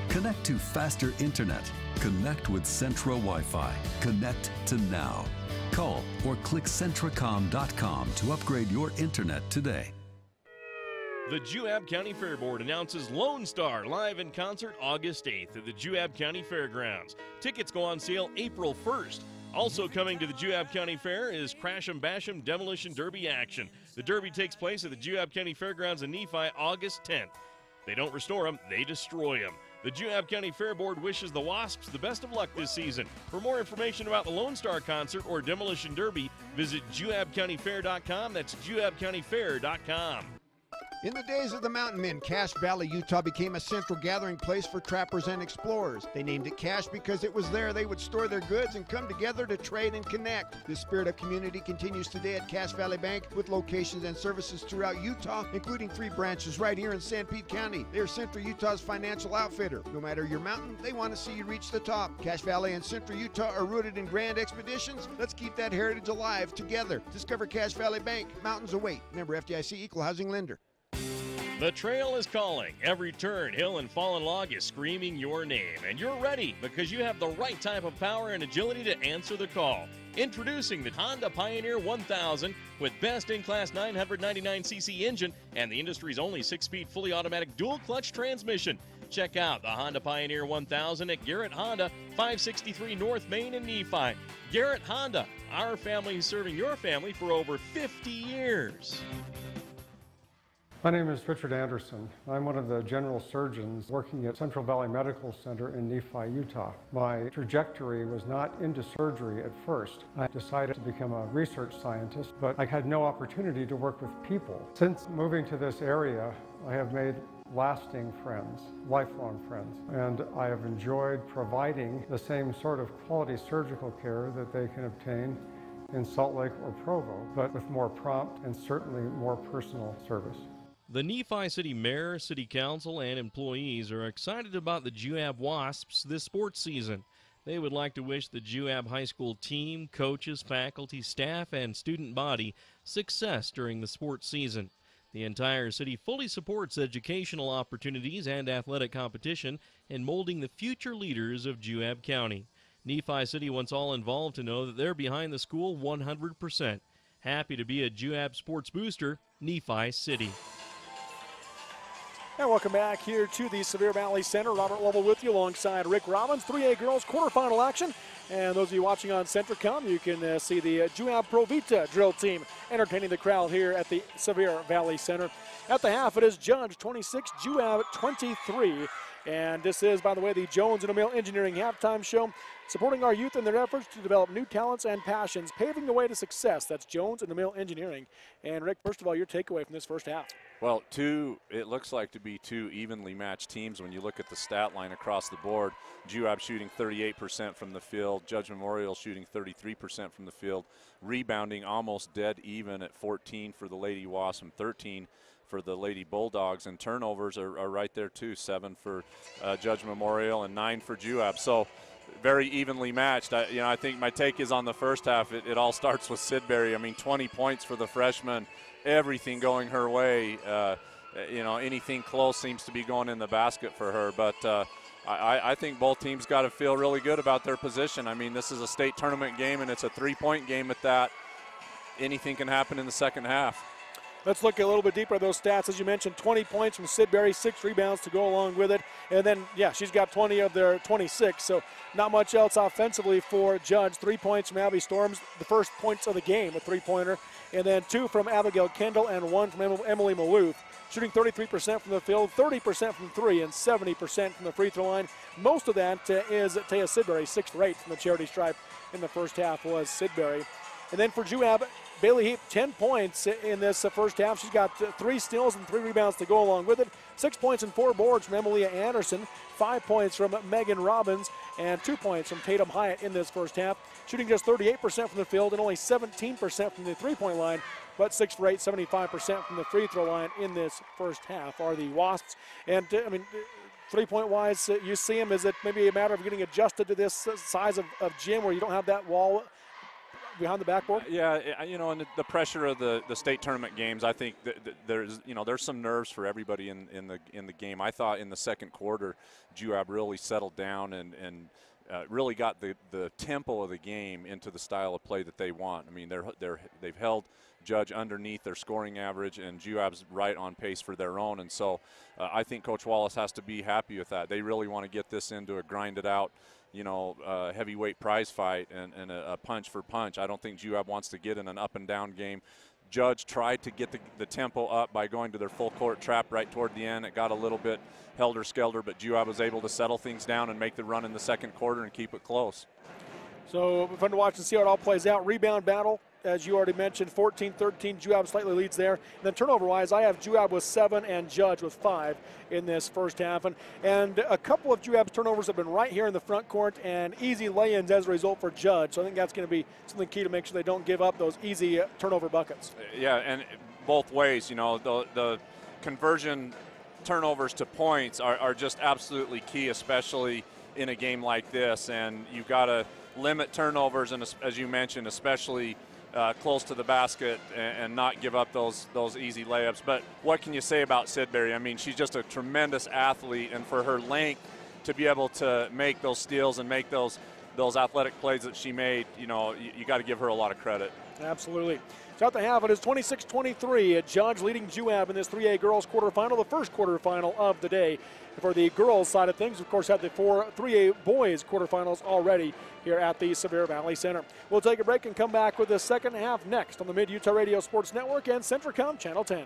Connect to faster internet. Connect with Centra Wi-Fi. Connect to now. Call or click Centricom.com to upgrade your internet today. The Juab County Fair Board announces Lone Star live in concert August 8th at the Juab County Fairgrounds. Tickets go on sale April 1st. Also coming to the Juab County Fair is Crash 'em Bash 'em Demolition Derby action. The Derby takes place at the Juab County Fairgrounds in Nephi August 10th. They don't restore them, they destroy them. The Juab County Fair Board wishes the Wasps the best of luck this season. For more information about the Lone Star Concert or Demolition Derby, visit JuabCountyFair.com. That's JuabCountyFair.com. In the days of the mountain men, Cache Valley, Utah became a central gathering place for trappers and explorers. They named it Cache because it was there they would store their goods and come together to trade and connect. This spirit of community continues today at Cache Valley Bank with locations and services throughout Utah, including 3 branches right here in San Pete County. They are Central Utah's financial outfitter. No matter your mountain, they want to see you reach the top. Cache Valley and Central Utah are rooted in grand expeditions. Let's keep that heritage alive together. Discover Cache Valley Bank. Mountains await. Member FDIC, Equal Housing Lender. The trail is calling. Every turn, hill, and fallen log is screaming your name. And you're ready because you have the right type of power and agility to answer the call. Introducing the Honda Pioneer 1000 with best-in-class 999cc engine and the industry's only 6-speed fully automatic dual-clutch transmission. Check out the Honda Pioneer 1000 at Garrett Honda, 563 North Main in Nephi. Garrett Honda, our family serving your family for over 50 years. My name is Richard Anderson. I'm one of the general surgeons working at Central Valley Medical Center in Nephi, Utah. My trajectory was not into surgery at first. I decided to become a research scientist, but I had no opportunity to work with people. Since moving to this area, I have made lasting friends, lifelong friends, and I have enjoyed providing the same sort of quality surgical care that they can obtain in Salt Lake or Provo, but with more prompt and certainly more personal service. The Nephi City Mayor, City Council, and employees are excited about the Juab Wasps this sports season. They would like to wish the Juab High School team, coaches, faculty, staff, and student body success during the sports season. The entire city fully supports educational opportunities and athletic competition in molding the future leaders of Juab County. Nephi City wants all involved to know that they're behind the school 100%. Happy to be a Juab sports booster, Nephi City. And welcome back here to the Sevier Valley Center. Robert Lovell with you alongside Rick Robbins. 3A girls quarterfinal action. And those of you watching on Centricom, you can see the Juab Pro Vita drill team entertaining the crowd here at the Sevier Valley Center. At the half, it is Judge 26, Juab 23. And this is, by the way, the Jones and O'Mill Engineering halftime show, supporting our youth in their efforts to develop new talents and passions, paving the way to success. That's Jones and O'Mill Engineering. And Rick, first of all, your takeaway from this first half. Well, it looks like to be 2 evenly matched teams when you look at the stat line across the board. Juab shooting 38% from the field, Judge Memorial shooting 33% from the field, rebounding almost dead even at 14 for the Lady Wasps and 13 for the Lady Bulldogs, and turnovers are right there too, 7 for Judge Memorial and 9 for Juab. So very evenly matched. I think my take is on the first half, it all starts with Sidbury. I mean, 20 points for the freshman, everything going her way. Anything close seems to be going in the basket for her. But I think both teams got to feel really good about their position. I mean, this is a state tournament game, and it's a 3-point game at that. Anything can happen in the second half. Let's look a little bit deeper at those stats. As you mentioned, 20 points from Sidbury, 6 rebounds to go along with it. And then, yeah, she's got 20 of their 26, so not much else offensively for Judge. 3 points from Abby Storms, the first points of the game, a 3-pointer. And then 2 from Abigail Kendall and 1 from Emily Maloof. Shooting 33% from the field, 30% from 3, and 70% from the free throw line. Most of that is Taya Sidbury, 6 for 8 from the charity stripe in the first half was Sidbury. And then for Juab, Bailey Heap, 10 points in this first half. She's got 3 steals and 3 rebounds to go along with it. 6 points and 4 boards from Emilia Anderson. 5 points from Megan Robbins and 2 points from Tatum Hyatt in this first half. Shooting just 38% from the field and only 17% from the three-point line, but 6 for 8, 75% from the free throw line in this first half are the Wasps. And, three-point wise, you see them. Is it maybe a matter of getting adjusted to this size of gym where you don't have that wall behind the backboard? Yeah, and the pressure of the state tournament games, I think there's some nerves for everybody in the game. I thought in the second quarter, Juab really settled down and really got the tempo of the game into the style of play that they want. I mean, they've held Judge underneath their scoring average, and Juab's right on pace for their own. And so I think Coach Wallace has to be happy with that. They really want to get this into a grinded out, heavyweight prize fight and a punch for punch. I don't think Juab wants to get in an up and down game. Judge tried to get the tempo up by going to their full court trap right toward the end. It got a little bit helter-skelter, but Juab was able to settle things down and make the run in the second quarter and keep it close. So fun to watch and see how it all plays out. Rebound battle as you already mentioned, 14-13. Juab slightly leads there. And then turnover-wise, I have Juab with 7 and Judge with 5 in this first half. And a couple of Juab's turnovers have been right here in the front court and easy lay-ins as a result for Judge. So I think that's going to be something key to make sure they don't give up those easy turnover buckets. Yeah, and both ways, you know, the conversion turnovers to points are just absolutely key, especially in a game like this. And you've got to limit turnovers, and as you mentioned, especially close to the basket, and not give up those easy layups. But what can you say about Sidbury? I mean, she's just a tremendous athlete, and for her length to be able to make those steals and make those athletic plays that she made, you know, you got to give her a lot of credit. Absolutely. So at the half, it is 26-23. Judge leading Juab in this 3A girls quarterfinal, the first quarterfinal of the day. For the girls side of things, of course, had the 3A boys quarterfinals already here at the Sevier Valley Center. We'll take a break and come back with the second half next on the Mid-Utah Radio Sports Network and Centricom Channel 10.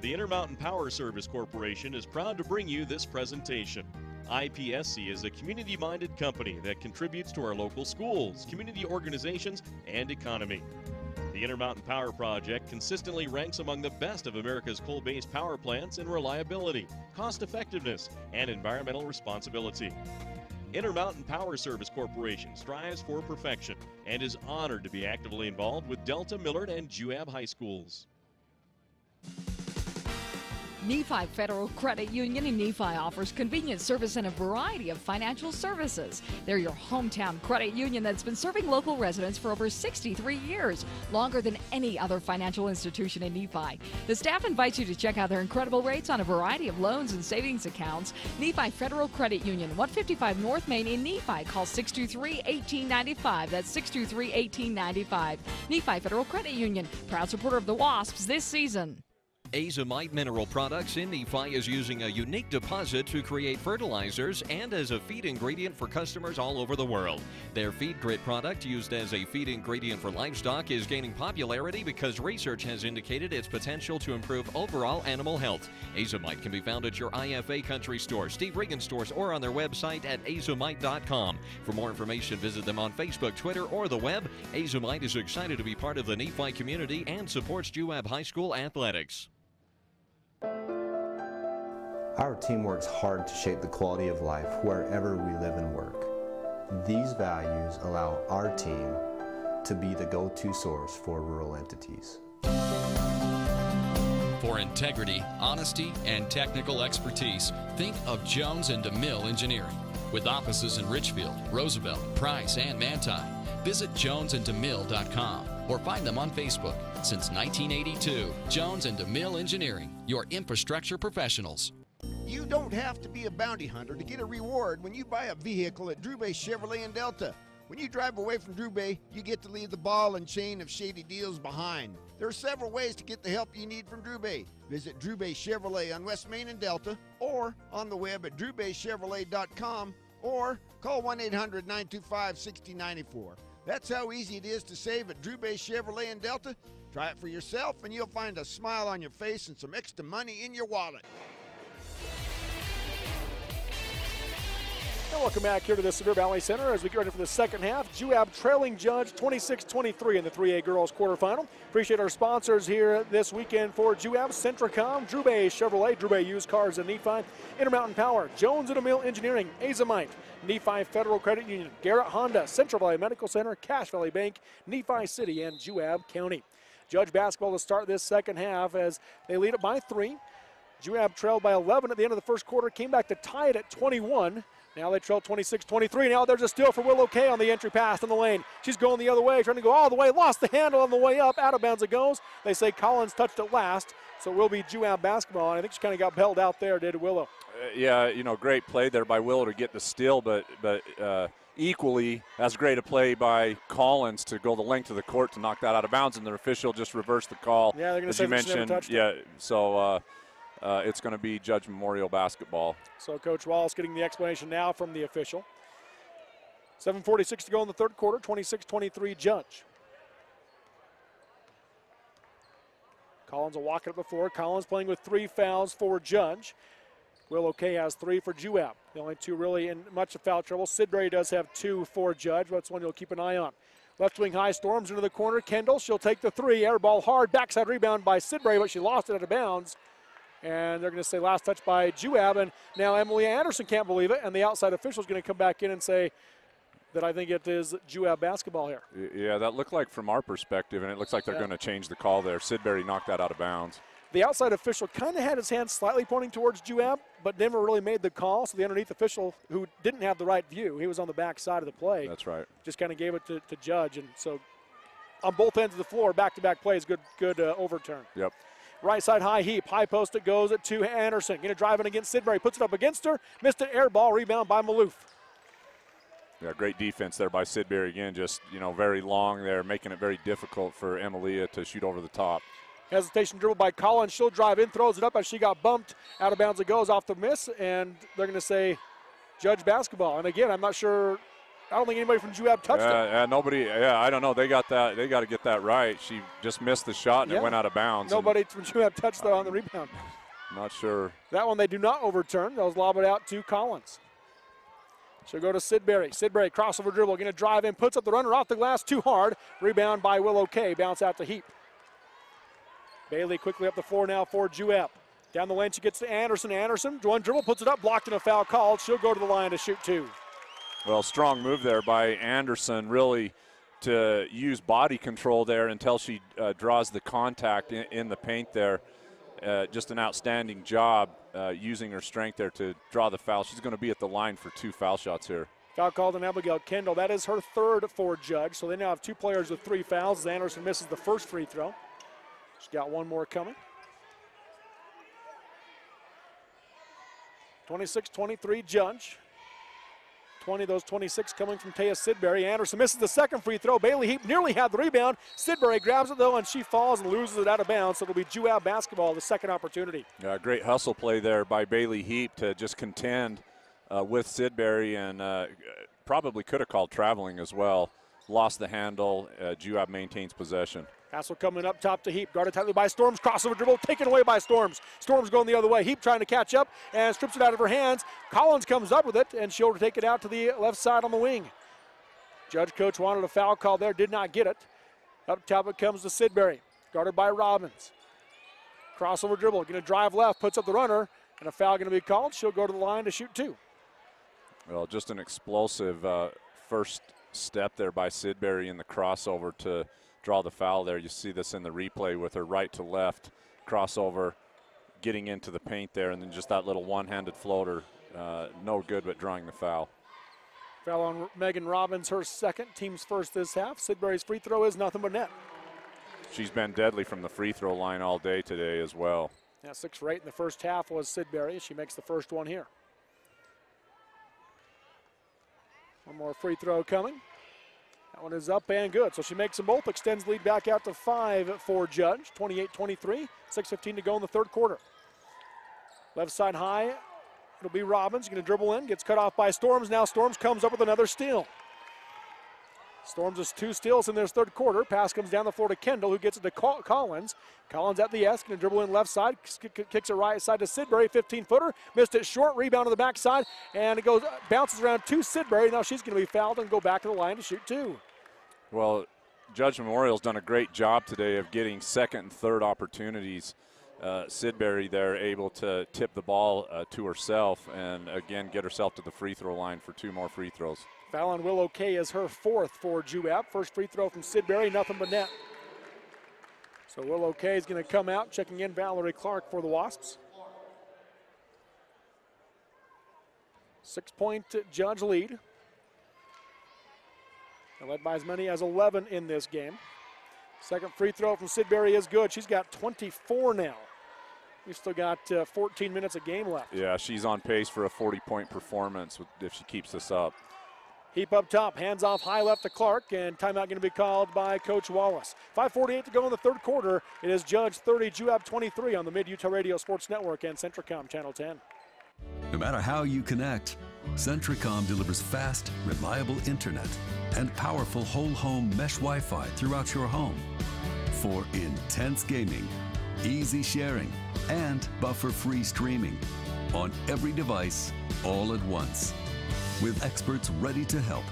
The Intermountain Power Service Corporation is proud to bring you this presentation. IPSC is a community-minded company that contributes to our local schools, community organizations, and economy. The Intermountain Power Project consistently ranks among the best of America's coal-based power plants in reliability, cost-effectiveness, and environmental responsibility. Intermountain Power Service Corporation strives for perfection and is honored to be actively involved with Delta, Millard, and Juab high schools. Nephi Federal Credit Union in Nephi offers convenient service and a variety of financial services. They're your hometown credit union that's been serving local residents for over 63 years, longer than any other financial institution in Nephi. The staff invites you to check out their incredible rates on a variety of loans and savings accounts. Nephi Federal Credit Union, 155 North Main in Nephi. Call 623-1895. That's 623-1895. Nephi Federal Credit Union, proud supporter of the Wasps this season. Azomite Mineral Products in Nephi is using a unique deposit to create fertilizers and as a feed ingredient for customers all over the world. Their Feed Grit product, used as a feed ingredient for livestock, is gaining popularity because research has indicated its potential to improve overall animal health. Azomite can be found at your IFA Country Store, Steve Regan stores, or on their website at azomite.com. For more information, visit them on Facebook, Twitter, or the web. Azomite is excited to be part of the Nephi community and supports Juab High School athletics. Our team works hard to shape the quality of life wherever we live and work. These values allow our team to be the go-to source for rural entities. For integrity, honesty, and technical expertise, think of Jones and DeMille Engineering. With offices in Richfield, Roosevelt, Price, and Manti, visit jonesanddemille.com or find them on Facebook. Since 1982, Jones and DeMille Engineering, your infrastructure professionals. You don't have to be a bounty hunter to get a reward when you buy a vehicle at Drew Bay Chevrolet in Delta. When you drive away from Drew Bay, you get to leave the ball and chain of shady deals behind. There are several ways to get the help you need from Drew Bay. Visit Drew Bay Chevrolet on West Main and Delta, or on the web at drewbaychevrolet.com, or call 1-800-925-6094. That's how easy it is to save at Drew Bay Chevrolet in Delta. Try it for yourself and you'll find a smile on your face and some extra money in your wallet. And welcome back here to the Sevier Valley Center as we get ready for the second half. Juab trailing Judge 26-23 in the 3A girls quarterfinal. Appreciate our sponsors here this weekend for Juab: Centricom, Drew Bay Chevrolet, Drew Bay Used Cars in Nephi, Intermountain Power, Jones and DeMille Engineering, Azomite, Nephi Federal Credit Union, Garrett Honda, Central Valley Medical Center, Cache Valley Bank, Nephi City, and Juab County. Judge basketball to start this second half as they lead it by 3. Juab trailed by 11 at the end of the first quarter, came back to tie it at 21. Now they trail 26-23. Now there's a steal for Willow Kay on the entry pass in the lane. She's going the other way, trying to go all the way. Lost the handle on the way up. Out of bounds it goes. They say Collins touched it last, so it will be Juab basketball. And I think she kind of got bailed out there, did Willow. Yeah, you know, great play there by Willow to get the steal, but equally as great a play by Collins to go the length of the court to knock that out of bounds, and the official just reversed the call. Yeah, they're going to say she never touched it. Yeah, so it's going to be Judge Memorial basketball. So Coach Wallace getting the explanation now from the official. 7:46 to go in the third quarter, 26-23 Judge. Collins will walk it up the floor. Collins playing with 3 fouls for Judge. Willow Kay has 3 for Juab. The only 2 really in much of foul trouble. Sidbury does have 2 for Judge. That's one you'll keep an eye on. Left wing high, Storms into the corner. Kendall, she'll take the three. Air ball hard. Backside rebound by Sidbury, but she lost it out of bounds. And they're going to say last touch by Juab. And now Emily Anderson can't believe it. And the outside official is going to come back in and say that I think it is Juab basketball here. Yeah, that looked like from our perspective, and it looks like they're going to change the call there. Sidbury knocked that out of bounds. The outside official kind of had his hand slightly pointing towards Juab, but never really made the call. So the underneath official, who didn't have the right view, he was on the back side of the play. That's right. Just kind of gave it to Judge. And so on both ends of the floor, back-to-back plays, good overturn. Yep. Right side high heap, high post it goes to Anderson. Going to drive in against Sidbury, puts it up against her, missed it, air ball, rebound by Maloof. Yeah, great defense there by Sidbury again, just, very long there, making it very difficult for Emilia to shoot over the top. Hesitation dribble by Collins. She'll drive in, throws it up as she got bumped. Out of bounds it goes off the miss, and they're going to say Judge basketball. And again, I'm not sure. I don't think anybody from Juab touched it. Nobody. Yeah, I don't know. They got that. They got to get that right. She just missed the shot and it went out of bounds. Nobody from Juab touched on the rebound. Not sure. That one they do not overturn. They'll lob it out to Collins. She'll go to Sidbury. Sidbury crossover dribble, going to drive in, puts up the runner off the glass too hard. Rebound by Willow Kay. Bounce out to Heap. Bailey quickly up the floor now for Juab. Down the lane she gets to Anderson. Anderson, one dribble, puts it up, blocked and a foul called. She'll go to the line to shoot two. Well, strong move there by Anderson, really to use body control there until she draws the contact in the paint there. Just an outstanding job using her strength there to draw the foul. She's going to be at the line for 2 foul shots here. Foul called on Abigail Kendall. That is her third for Judge. So they now have 2 players with 3 fouls as Anderson misses the first free throw. She's got one more coming. 26-23 Judge. 20 of those 26 coming from Taya Sidbury. Anderson misses the second free throw. Bailey Heap nearly had the rebound. Sidbury grabs it though, and she falls and loses it out of bounds. So it'll be Juab basketball, the second opportunity. Yeah, great hustle play there by Bailey Heap to just contend with Sidbury, and probably could have called traveling as well. Lost the handle. Juab maintains possession. Hassel coming up top to Heap, guarded tightly by Storms, crossover dribble, taken away by Storms. Storms going the other way, Heap trying to catch up and strips it out of her hands. Collins comes up with it, and she'll take it out to the left side on the wing. Judge coach wanted a foul call there, did not get it. Up top it comes to Sidbury, guarded by Robbins. Crossover dribble, going to drive left, puts up the runner, and a foul going to be called. She'll go to the line to shoot 2. Well, just an explosive first step there by Sidbury in the crossover to draw the foul there. You see this in the replay with her right to left crossover, getting into the paint there, and then just that little one-handed floater. No good, but drawing the foul. Foul on Megan Robbins, her second, team's first this half. Sidbury's free throw is nothing but net. She's been deadly from the free throw line all day today as well. Yeah, 6 for 8 in the first half was Sidbury. She makes the first one here. One more free throw coming. That one is up and good. So she makes them both, extends lead back out to 5 for Judge. 28-23, 6:15 to go in the third quarter. Left side high, it'll be Robbins. Going to dribble in, gets cut off by Storms. Now Storms comes up with another steal. Storms has 2 steals in this third quarter. Pass comes down the floor to Kendall, who gets it to Collins. Collins at the S, going to dribble in left side, kicks it right side to Sidbury, 15-footer. Missed it short, rebound on the backside, and it goes, bounces around to Sidbury. Now she's going to be fouled and go back to the line to shoot 2. Well, Judge Memorial's done a great job today of getting second and third opportunities. Sidbury there able to tip the ball to herself and, again, get herself to the free throw line for 2 more free throws. Foul on Willow Kay is her 4th for Juab. First free throw from Sidbury, nothing but net. So Willow Kay is going to come out, checking in Valerie Clark for the Wasps. 6-point Judge lead. They're led by as many as 11 in this game. Second free throw from Sidbury is good. She's got 24 now. We've still got 14 minutes of game left. Yeah, she's on pace for a 40-point performance if she keeps this up. Heap up top, hands off high left to Clark, and timeout going to be called by Coach Wallace. 5:48 to go in the third quarter. It is Judge 30, Juab 23 on the Mid-Utah Radio Sports Network and Centricom Channel 10. No matter how you connect, Centricom delivers fast, reliable internet and powerful whole home mesh Wi-Fi throughout your home for intense gaming, easy sharing, and buffer-free streaming on every device all at once. With experts ready to help,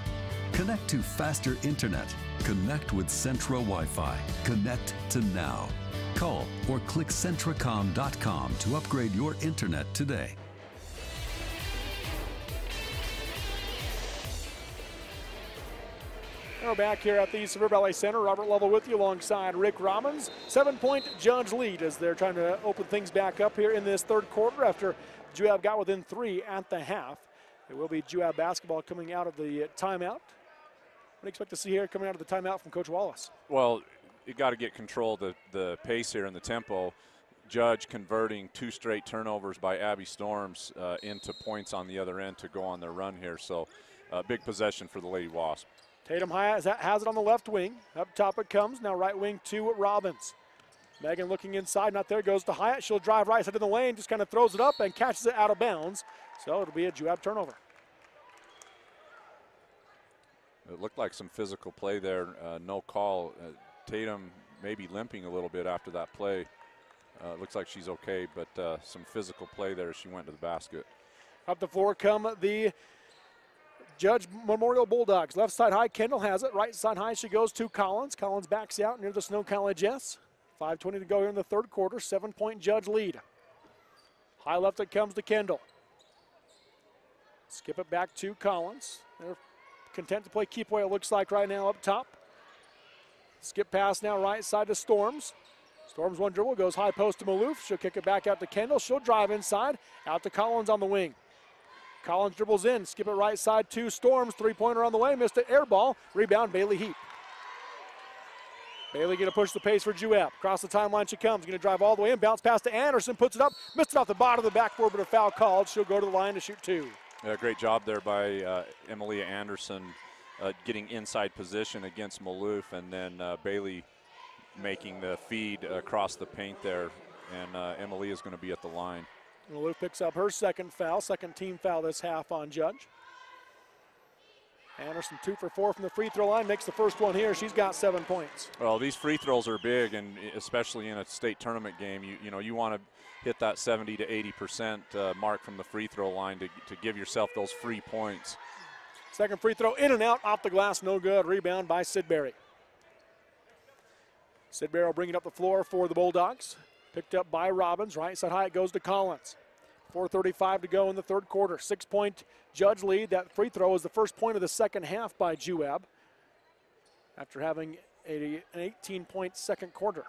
Connect to faster internet. Connect with Centra Wi-Fi. Connect to now. Call or click Centracom.com to upgrade your internet today. We're back here at the Severe Valley Center. Robert Lovell with you alongside Rick Robbins. 7-point Judge lead as they're trying to open things back up here in this third quarter after Juab got within 3 at the half. It will be Juab basketball coming out of the timeout. What do you expect to see here coming out of the timeout from Coach Wallace? Well, you got to get control of the pace here and the tempo. Judge converting 2 straight turnovers by Abby Storms into points on the other end to go on their run here. So big possession for the Lady Wasp. Tatum has it on the left wing. Up top it comes. Now right wing to Robbins. Megan looking inside. Not there. Goes to Hyatt. She'll drive right side of the lane. Just kind of throws it up and catches it out of bounds. So it'll be a Juab turnover. It looked like some physical play there. No call. Tatum maybe limping a little bit after that play. Looks like she's okay, but some physical play there as she went to the basket. Up the floor come the Judge Memorial Bulldogs. Left side high, Kendall has it. Right side high, she goes to Collins. Collins backs out near the Snow College S. 5:20 to go here in the third quarter. 7-point Judge lead. High left it comes to Kendall. Skip it back to Collins. They're content to play keep away, it looks like right now up top. Skip pass now right side to Storms. Storms one dribble, goes high post to Maloof. She'll kick it back out to Kendall. She'll drive inside, out to Collins on the wing. Collins dribbles in, skip it right side to Storms. Three-pointer on the way, missed it, air ball. Rebound, Bailey Heap. Bailey going to push the pace for Juab. Across the timeline she comes, going to drive all the way in, bounce pass to Anderson, puts it up, missed it off the bottom of the backboard, but a foul called. She'll go to the line to shoot 2. Yeah, great job there by Emilia Anderson getting inside position against Maloof, and then Bailey making the feed across the paint there, and Emilia is going to be at the line. Maloof picks up her second foul, second team foul this half on Judge. Anderson 2 for 4 from the free throw line, makes the first one here. She's got 7 points. Well, these free throws are big, and especially in a state tournament game, you want to hit that 70 to 80% mark from the free throw line to give yourself those free points. Second free throw in and out, off the glass, no good. Rebound by Sidbury. Sidbury will bring it up the floor for the Bulldogs. Picked up by Robbins. Right side high, it goes to Collins. 4:35 to go in the third quarter. 6-point Judge lead. That free throw is the first point of the second half by Juab after having an 18-point second quarter.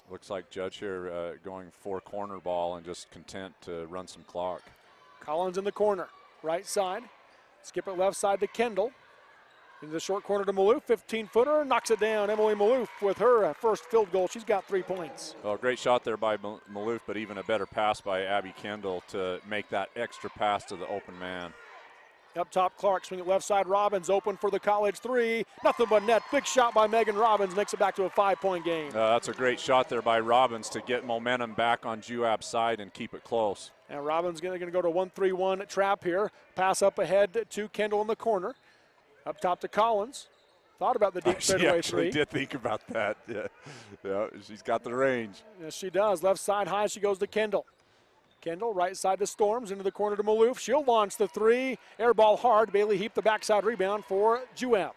Looks like Judge here going 4-corner ball and just content to run some clock. Collins in the corner, right side. Skip it left side to Kendall. Into the short corner to Maloof, 15-footer, knocks it down. Emily Maloof with her first field goal. She's got 3 points. Well, great shot there by Maloof, but even a better pass by Abby Kendall to make that extra pass to the open man. Up top, Clark, swing it left side. Robbins open for the college 3. Nothing but net. Big shot by Megan Robbins, makes it back to a 5-point game. That's a great shot there by Robbins to get momentum back on Juab's side and keep it close. And Robbins going to go to 1-3-1 trap here. Pass up ahead to Kendall in the corner. Up top to Collins. Thought about the deep straightaway 3. She actually did think about that. Yeah, she's got the range. Yes, she does. Left side high, she goes to Kendall. Kendall, right side to Storms, into the corner to Maloof. She'll launch the 3. Air ball hard. Bailey Heap the backside rebound for Juab.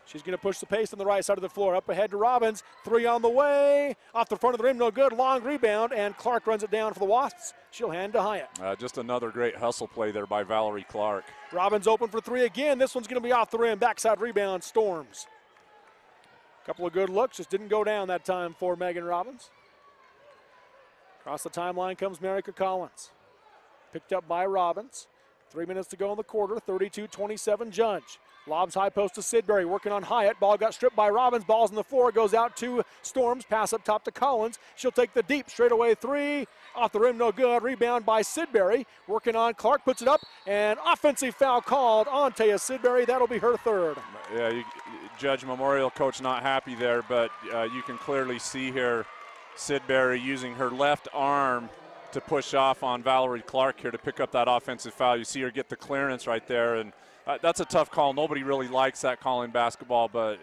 She's going to push the pace on the right side of the floor. Up ahead to Robbins. 3 on the way. Off the front of the rim, no good. Long rebound, and Clark runs it down for the Wasps. She'll hand to Hyatt. Just another great hustle play there by Valerie Clark. Robbins open for 3 again. This one's going to be off the rim. Backside rebound, Storms. Couple of good looks. Just didn't go down that time for Megan Robbins. Across the timeline comes Marika Collins. Picked up by Robbins. 3 minutes to go in the quarter. 32-27 Judge. Lobs high post to Sidbury, working on Hyatt. Ball got stripped by Robbins. Ball's on the floor, goes out to Storms. Pass up top to Collins. She'll take the deep straightaway 3. Off the rim, no good. Rebound by Sidbury. Working on Clark, puts it up, and offensive foul called on Taya Sidbury. That'll be her 3rd. Yeah, Judge Memorial coach not happy there, but you can clearly see here Sidbury using her left arm to push off on Valerie Clark here to pick up that offensive foul. You see her get the clearance right there, and that's a tough call. Nobody really likes that call in basketball, but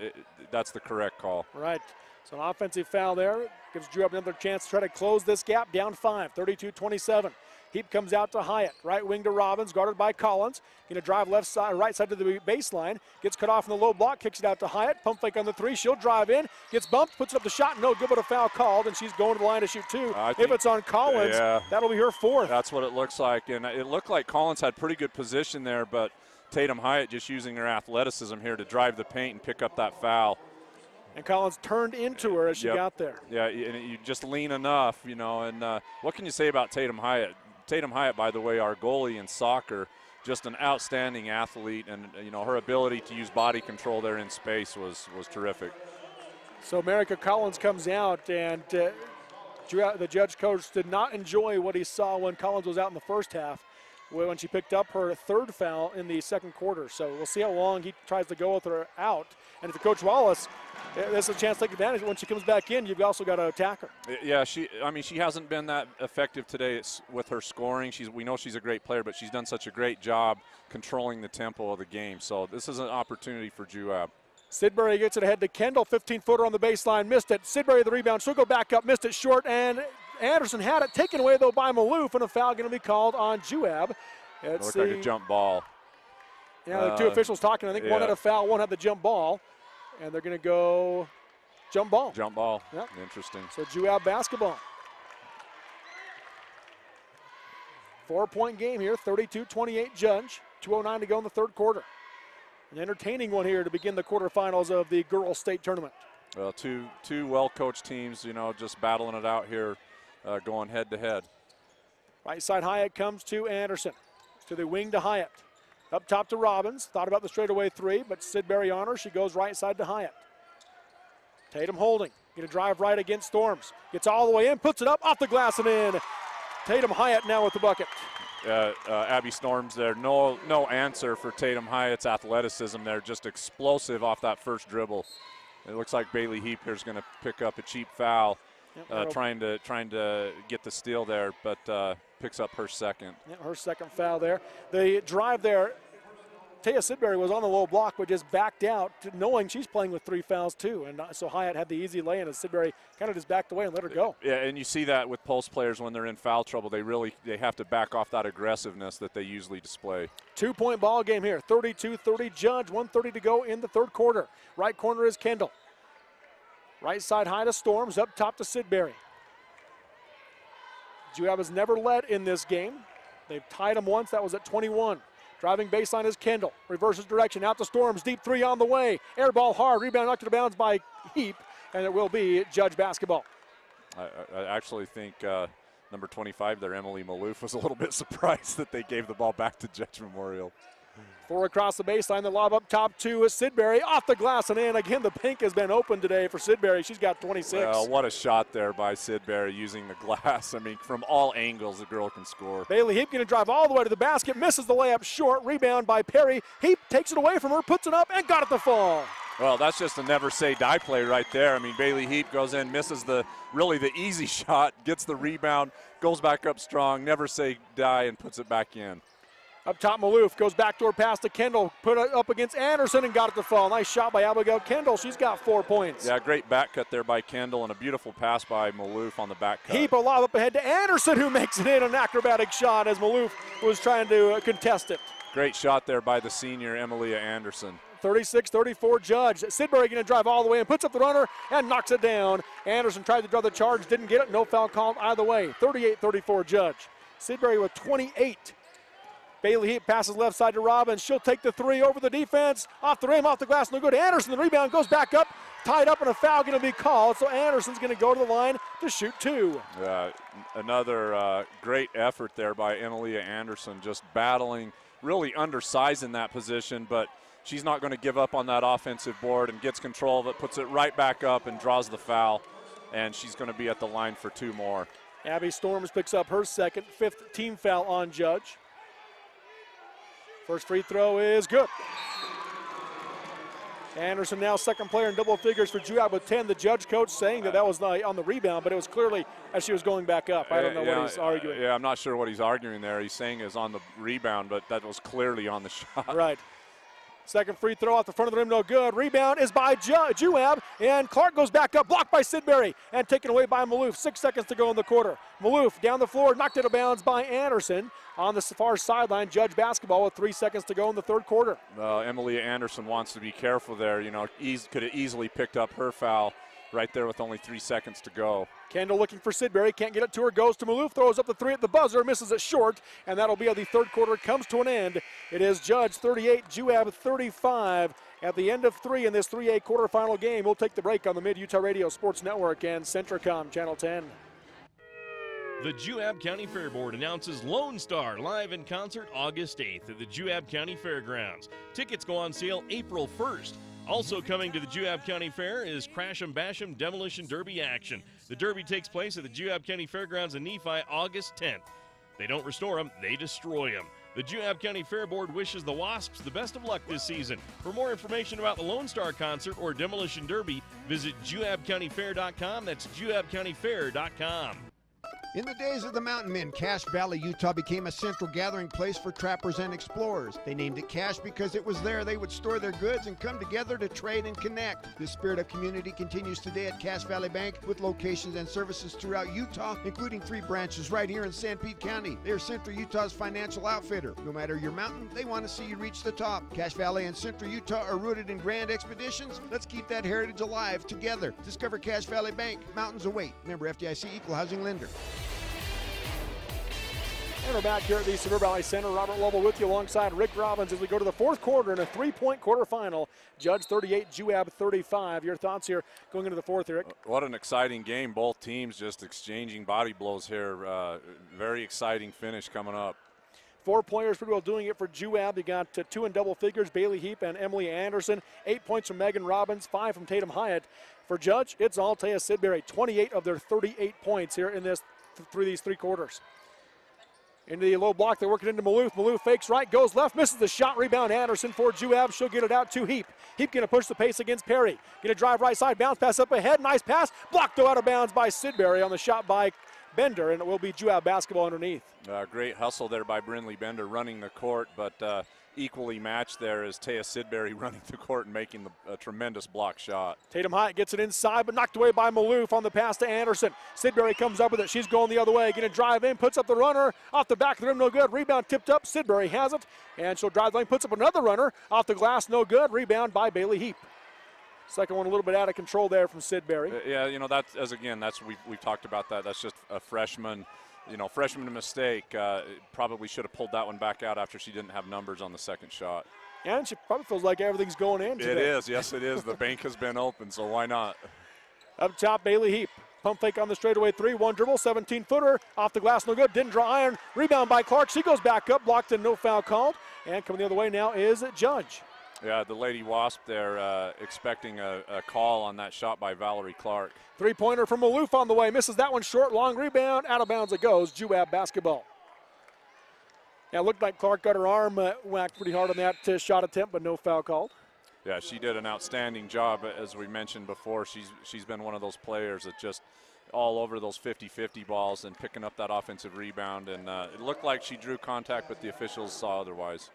that's the correct call. Right. So an offensive foul there gives Juab another chance to try to close this gap. Down 5, 32-27. Heap comes out to Hyatt. Right wing to Robbins, guarded by Collins. Going to drive left side, right side to the baseline. Gets cut off in the low block, kicks it out to Hyatt. Pump fake on the three. She'll drive in. Gets bumped, puts up the shot. No good, but a foul called, and she's going to the line to shoot two. If it's on Collins, that'll be her fourth. That's what it looks like. And it looked like Collins had pretty good position there, but Tatum Hyatt just using her athleticism here to drive the paint and pick up that foul. And Collins turned into her as she got there. Yeah, and you just lean enough, you know. And what can you say about Tatum Hyatt? Tatum Hyatt, by the way, our goalie in soccer, just an outstanding athlete, and you know her ability to use body control there in space was terrific. So Marika Collins comes out, and the judge coach did not enjoy what he saw when Collins was out in the first half, when she picked up her third foul in the second quarter. So we'll see how long he tries to go with her out. And if Coach Wallace, there's a chance to take advantage. When she comes back in, you've also got to attack her. Yeah, she hasn't been that effective today with her scoring. We know she's a great player, but she's done such a great job controlling the tempo of the game. So this is an opportunity for Juab. Sidbury gets it ahead to Kendall, 15-footer on the baseline, missed it. Sidbury the rebound, she'll go back up, missed it short, and Anderson had it taken away though by Maloof, and a foul going to be called on Juab. It looked like a jump ball. Yeah, the two officials talking. I think one had a foul, one had the jump ball, and they're going to go jump ball. Jump ball. Yep. Interesting. So Juab basketball. 4-point game here, 32-28 Judge. 2:09 to go in the third quarter. An entertaining one here to begin the quarterfinals of the girls' state tournament. Well, two well-coached teams, you know, just battling it out here, going head-to-head. Right side Hyatt comes to Anderson. To the wing to Hyatt. Up top to Robbins. Thought about the straightaway three, but Sidbury on her. She goes right side to Hyatt. Tatum holding. Going to drive right against Storms. Gets all the way in, puts it up, off the glass and in. Tatum Hyatt now with the bucket. Abby Storms there. No answer for Tatum Hyatt's athleticism there. Just explosive off that first dribble. It looks like Bailey Heap here is going to pick up a cheap foul, trying to get the steal there, but picks up her second. Yeah, her second foul there. The drive there, Taya Sidbury was on the low block, but just backed out, knowing she's playing with 3 fouls too. And so Hyatt had the easy lay-in, and Sidbury kind of just backed away and let her go. Yeah, and you see that with post players when they're in foul trouble. They have to back off that aggressiveness that they usually display. 2-point ball game here, 32-30 Judge, 1:30 to go in the third quarter. Right corner is Kendall. Right side high to Storms, up top to Sidbury. Juab has never led in this game. They've tied them once, that was at 21. Driving baseline is Kendall. Reverses direction, out to Storms, deep three on the way. Air ball hard, rebound knocked to the bounds by Heap, and it will be Judge basketball. I actually think number 25 there, Emily Maloof, was a little bit surprised that they gave the ball back to Judge Memorial. 4 across the baseline, the lob up top to Sidbury, off the glass and in. Again, the pink has been open today for Sidbury. She's got 26. Well, what a shot there by Sidbury using the glass. I mean, from all angles, the girl can score. Bailey Heap going to drive all the way to the basket, misses the layup short, rebound by Perry. Heap takes it away from her, puts it up, and got it to fall. Well, that's just a never say die play right there. I mean, Bailey Heap goes in, misses really the easy shot, gets the rebound, goes back up strong, never say die, and puts it back in. Up top, Maloof goes backdoor pass to Kendall, put it up against Anderson and got it to fall. Nice shot by Abigail Kendall. She's got 4 points. Yeah, great back cut there by Kendall and a beautiful pass by Maloof on the back cut. Heap a lob up ahead to Anderson, who makes it in, an acrobatic shot as Maloof was trying to contest it. Great shot there by the senior, Emilia Anderson. 36-34 Judge. Sidbury going to drive all the way and puts up the runner and knocks it down. Anderson tried to draw the charge, didn't get it. No foul called either way. 38-34 Judge. Sidbury with 28. Bailey Heap passes left side to Robbins. She'll take the three over the defense. Off the rim, off the glass, no good. Anderson, the rebound, goes back up. Tied up, and a foul going to be called. So Anderson's going to go to the line to shoot 2. Another great effort there by Emilia Anderson, just battling, really undersized in that position, but she's not going to give up on that offensive board and gets control of it, puts it right back up and draws the foul, and she's going to be at the line for 2 more. Abby Storms picks up her second, 5th team foul on Judge. First free throw is good. Anderson now second player in double figures for Juab with 10. The Judge coach saying that was on the rebound, but it was clearly as she was going back up. I don't know what he's arguing. Yeah, I'm not sure what he's arguing there. He's saying is on the rebound, but that was clearly on the shot. Right. Second free throw off the front of the rim, no good. Rebound is by Juab, and Clark goes back up, blocked by Sidbury, and taken away by Maloof. 6 seconds to go in the quarter. Maloof down the floor, knocked out of bounds by Anderson. On the far sideline, Judge basketball with 3 seconds to go in the third quarter. Emily Anderson wants to be careful there. You know, could have easily picked up her foul right there with only 3 seconds to go. Kendall looking for Sidbury, can't get it to her, goes to Maloof, throws up the three at the buzzer, misses it short, and that'll be how the third quarter comes to an end. It is Judge 38, Juab 35 at the end of 3 in this 3A quarterfinal game. We'll take the break on the Mid-Utah Radio Sports Network and Centricom Channel 10. The Juab County Fair Board announces Lone Star live in concert August 8th at the Juab County Fairgrounds. Tickets go on sale April 1st. Also coming to the Juab County Fair is Crash 'em Bash 'em Demolition Derby action. The Derby takes place at the Juab County Fairgrounds in Nephi August 10th. They don't restore them, they destroy them. The Juab County Fair Board wishes the Wasps the best of luck this season. For more information about the Lone Star Concert or Demolition Derby, visit JuabCountyFair.com. That's JuabCountyFair.com. In the days of the Mountain Men, Cache Valley, Utah became a central gathering place for trappers and explorers. They named it Cache because it was there they would store their goods and come together to trade and connect. This spirit of community continues today at Cache Valley Bank with locations and services throughout Utah, including 3 branches right here in Sanpete County. They are Central Utah's financial outfitter. No matter your mountain, they want to see you reach the top. Cache Valley and Central Utah are rooted in grand expeditions. Let's keep that heritage alive together. Discover Cache Valley Bank. Mountains await. Member FDIC, Equal Housing Lender. And we're back here at the Silver Valley Center. Robert Lovell with you alongside Rick Robbins as we go to the fourth quarter in a 3-point quarterfinal. Judge 38, Juab 35. Your thoughts here going into the fourth, Eric? What an exciting game. Both teams just exchanging body blows here. Very exciting finish coming up. 4 players pretty well doing it for Juab. You got 2 in double figures, Bailey Heap and Emily Anderson. 8 points from Megan Robbins, 5 from Tatum Hyatt. For Judge, it's all Taya Sidbury. 28 of their 38 points here in this through these 3 quarters. Into the low block, they're working into Maloof. Maloof fakes right, goes left, misses the shot. Rebound Anderson for Juab. She'll get it out to Heap. Heap going to push the pace against Perry. Going to drive right side, bounce pass up ahead. Nice pass. Blocked though out of bounds by Sidbury on the shot by Bender, and it will be Juab basketball underneath. Great hustle there by Brinley Bender running the court, but equally matched there is Taya Sidbury running the court and making a tremendous block shot. Tatum Hyatt gets it inside, but knocked away by Maloof on the pass to Anderson. Sidbury comes up with it. She's going the other way. Going to drive in, puts up the runner. Off the back of the rim, no good. Rebound tipped up. Sidbury has it, and she'll drive the lane, puts up another runner. Off the glass, no good. Rebound by Bailey Heap. Second one a little bit out of control there from Sidbury. Yeah, you know, that's we've talked about that. That's just a freshman. You know, freshman mistake. Probably should have pulled that one back out after she didn't have numbers on the second shot. And she probably feels like everything's going in today. It is, yes it is. The bank has been open, so why not? Up top, Bailey Heap. Pump fake on the straightaway 3, 1 dribble, 17-footer. Off the glass, no good, didn't draw iron. Rebound by Clark, she goes back up, blocked and no foul called. And coming the other way now is Judge. Yeah, the Lady Wasp there expecting a call on that shot by Valerie Clark. 3-pointer from Maloof on the way. Misses that one short. Long rebound. Out of bounds it goes. Juab basketball. Yeah, it looked like Clark got her arm whacked pretty hard on that shot attempt, but no foul called. Yeah, she did an outstanding job. As we mentioned before, she's been one of those players that just all over those 50-50 balls and picking up that offensive rebound. And it looked like she drew contact, but the officials saw otherwise.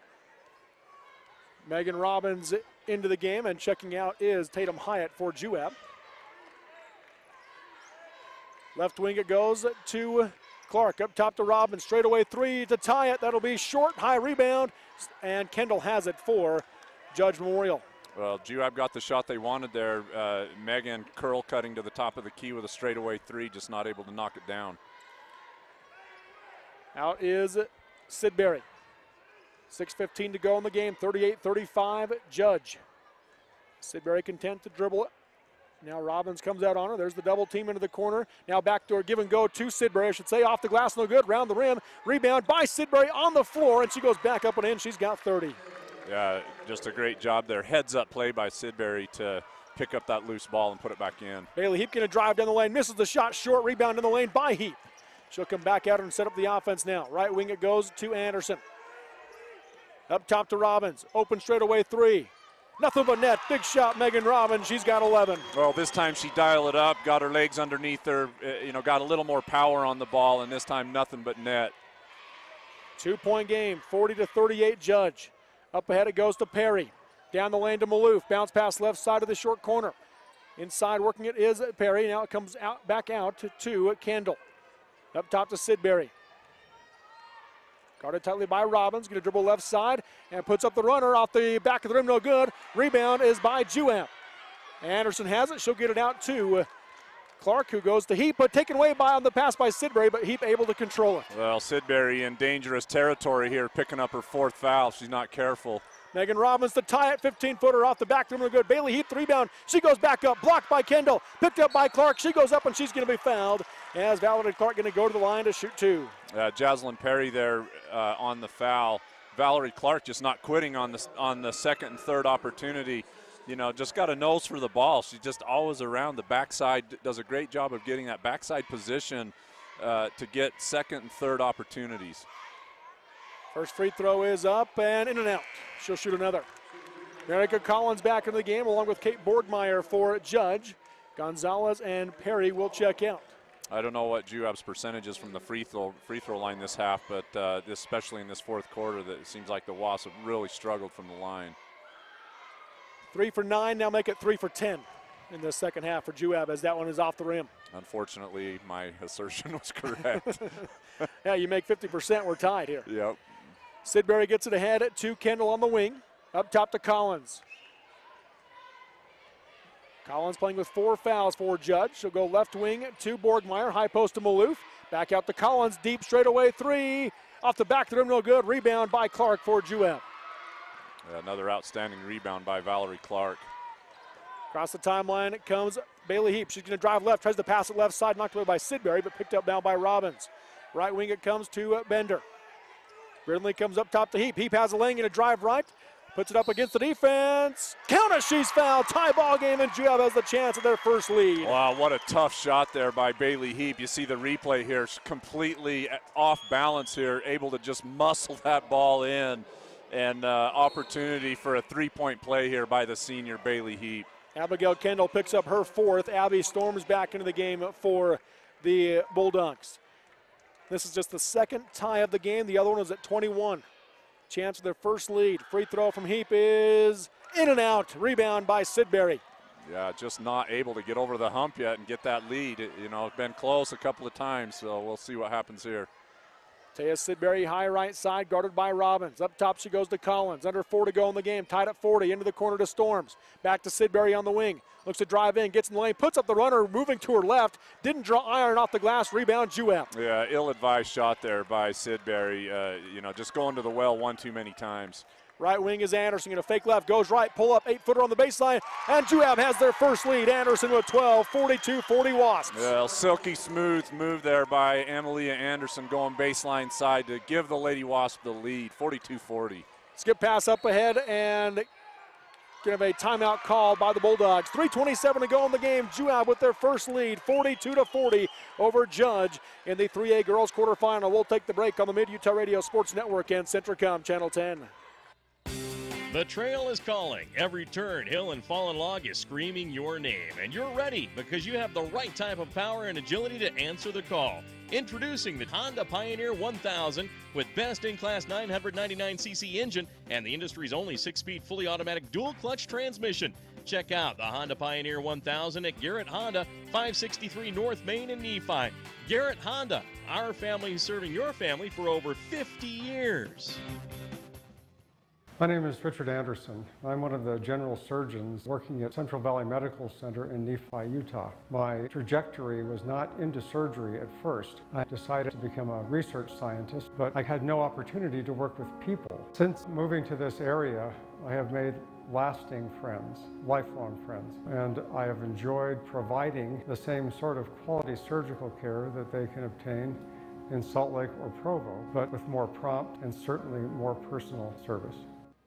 Megan Robbins into the game, and checking out is Tatum Hyatt for Juab. Left wing it goes to Clark. Up top to Robbins. Straightaway 3 to tie it. That'll be short. High rebound. And Kendall has it for Judge Memorial. Well, Juab got the shot they wanted there. Megan curl cutting to the top of the key with a straightaway 3, just not able to knock it down. Out is Sidbury. 6:15 to go in the game. 38-35 Judge. Sidbury content to dribble it. Now Robbins comes out on her. There's the double team into the corner. Now backdoor give and go to Sidbury, I should say. Off the glass, no good. Round the rim. Rebound by Sidbury on the floor, and she goes back up and in. She's got 30. Yeah, just a great job there. Heads up play by Sidbury to pick up that loose ball and put it back in. Bailey Heap going to drive down the lane. Misses the shot short. Rebound in the lane by Heap. She'll come back out and set up the offense now. Right wing it goes to Anderson. Up top to Robbins. Open straightaway 3. Nothing but net. Big shot, Megan Robbins. She's got 11. Well, this time she dialed it up, got her legs underneath her, got a little more power on the ball, and this time nothing but net. 2-point game, 40-38 Judge. Up ahead it goes to Perry. Down the lane to Maloof. Bounce pass left side of the short corner. Inside working it is Perry. Now it comes out back out to Kendall. Up top to Sidbury. Guarded tightly by Robbins. Going to dribble left side and puts up the runner off the back of the rim. No good. Rebound is by Juab. Anderson has it. She'll get it out to Clark, who goes to Heap, but taken away on the pass by Sidbury, but Heap able to control it. Well, Sidbury in dangerous territory here, picking up her 4th foul. She's not careful. Megan Robbins to tie it, 15-footer off the back rim. No good. Bailey Heap, the rebound. She goes back up, blocked by Kendall, picked up by Clark. She goes up and she's going to be fouled as Valerie Clark going to go to the line to shoot 2. Jaslyn Perry there on the foul. Valerie Clark just not quitting on the second and third opportunity. You know, just got a nose for the ball. She's just always around the backside, does a great job of getting that backside position to get second and third opportunities. First free throw is up and in and out. She'll shoot another. Erica Collins back into the game along with Kate Borgmeyer for Judge. Gonzalez and Perry will check out. I don't know what Juab's percentage is from the free throw line this half, but especially in this 4th quarter, that it seems like the Wasps have really struggled from the line. 3 for 9, now make it 3 for 10 in the second half for Juab as that one is off the rim. Unfortunately, my assertion was correct. Yeah, you make 50%, we're tied here. Yep. Sidbury gets it ahead to Kendall on the wing. Up top to Collins. Collins playing with 4 fouls for Judge. She'll go left wing to Borgmeyer. High post to Maloof. Back out to Collins. Deep straightaway 3. Off the back of the rim, no good. Rebound by Clark for Juab. Another outstanding rebound by Valerie Clark. Across the timeline it comes Bailey Heap. She's going to drive left, tries to pass it left side, knocked away by Sidbury, but picked up now by Robbins. Right wing it comes to Bender. Brindley comes up top to Heap. Heap has a lane, going to drive right, puts it up against the defense. Count as she's fouled. Tie ball game, and Juab has the chance of their first lead. Wow, what a tough shot there by Bailey Heap. You see the replay here, she's completely off balance here, able to just muscle that ball in. And opportunity for a 3-point play here by the senior Bailey Heap. Abigail Kendall picks up her 4th. Abby storms back into the game for the Bulldogs. This is just the second tie of the game. The other one was at 21. Chance for their first lead. Free throw from Heap is in and out. Rebound by Sidbury. Yeah, just not able to get over the hump yet and get that lead. You know, it's been close a couple of times, so we'll see what happens here. Taya Sidbury, high right side, guarded by Robbins. Up top she goes to Collins. Under 4 to go in the game. Tied at 40. Into the corner to Storms. Back to Sidbury on the wing. Looks to drive in, gets in the lane, puts up the runner, moving to her left. Didn't draw iron off the glass. Rebound, Juab. Yeah, ill-advised shot there by Sidbury. You know, just going to the well one too many times. Right wing is Anderson, going to fake left, goes right, pull up, 8-footer on the baseline, and Juab has their first lead. Anderson with 12, 42-40 Wasps. Well, silky smooth move there by Amalia Anderson going baseline side to give the Lady Wasp the lead, 42-40. Skip pass up ahead and going to have a timeout called by the Bulldogs. 3:27 to go in the game. Juab with their first lead, 42-40 over Judge in the 3A girls quarterfinal. We'll take the break on the Mid-Utah Radio Sports Network and Centricom Channel 10. The trail is calling. Every turn, hill, and fallen log is screaming your name. And you're ready because you have the right type of power and agility to answer the call. Introducing the Honda Pioneer 1000 with best-in-class 999cc engine and the industry's only 6-speed fully automatic dual-clutch transmission. Check out the Honda Pioneer 1000 at Garrett Honda, 563 North Main in Nephi. Garrett Honda, our family serving your family for over 50 years. My name is Richard Anderson. I'm one of the general surgeons working at Central Valley Medical Center in Nephi, Utah. My trajectory was not into surgery at first. I decided to become a research scientist, but I had no opportunity to work with people. Since moving to this area, I have made lasting friends, lifelong friends, and I have enjoyed providing the same sort of quality surgical care that they can obtain in Salt Lake or Provo, but with more prompt and certainly more personal service.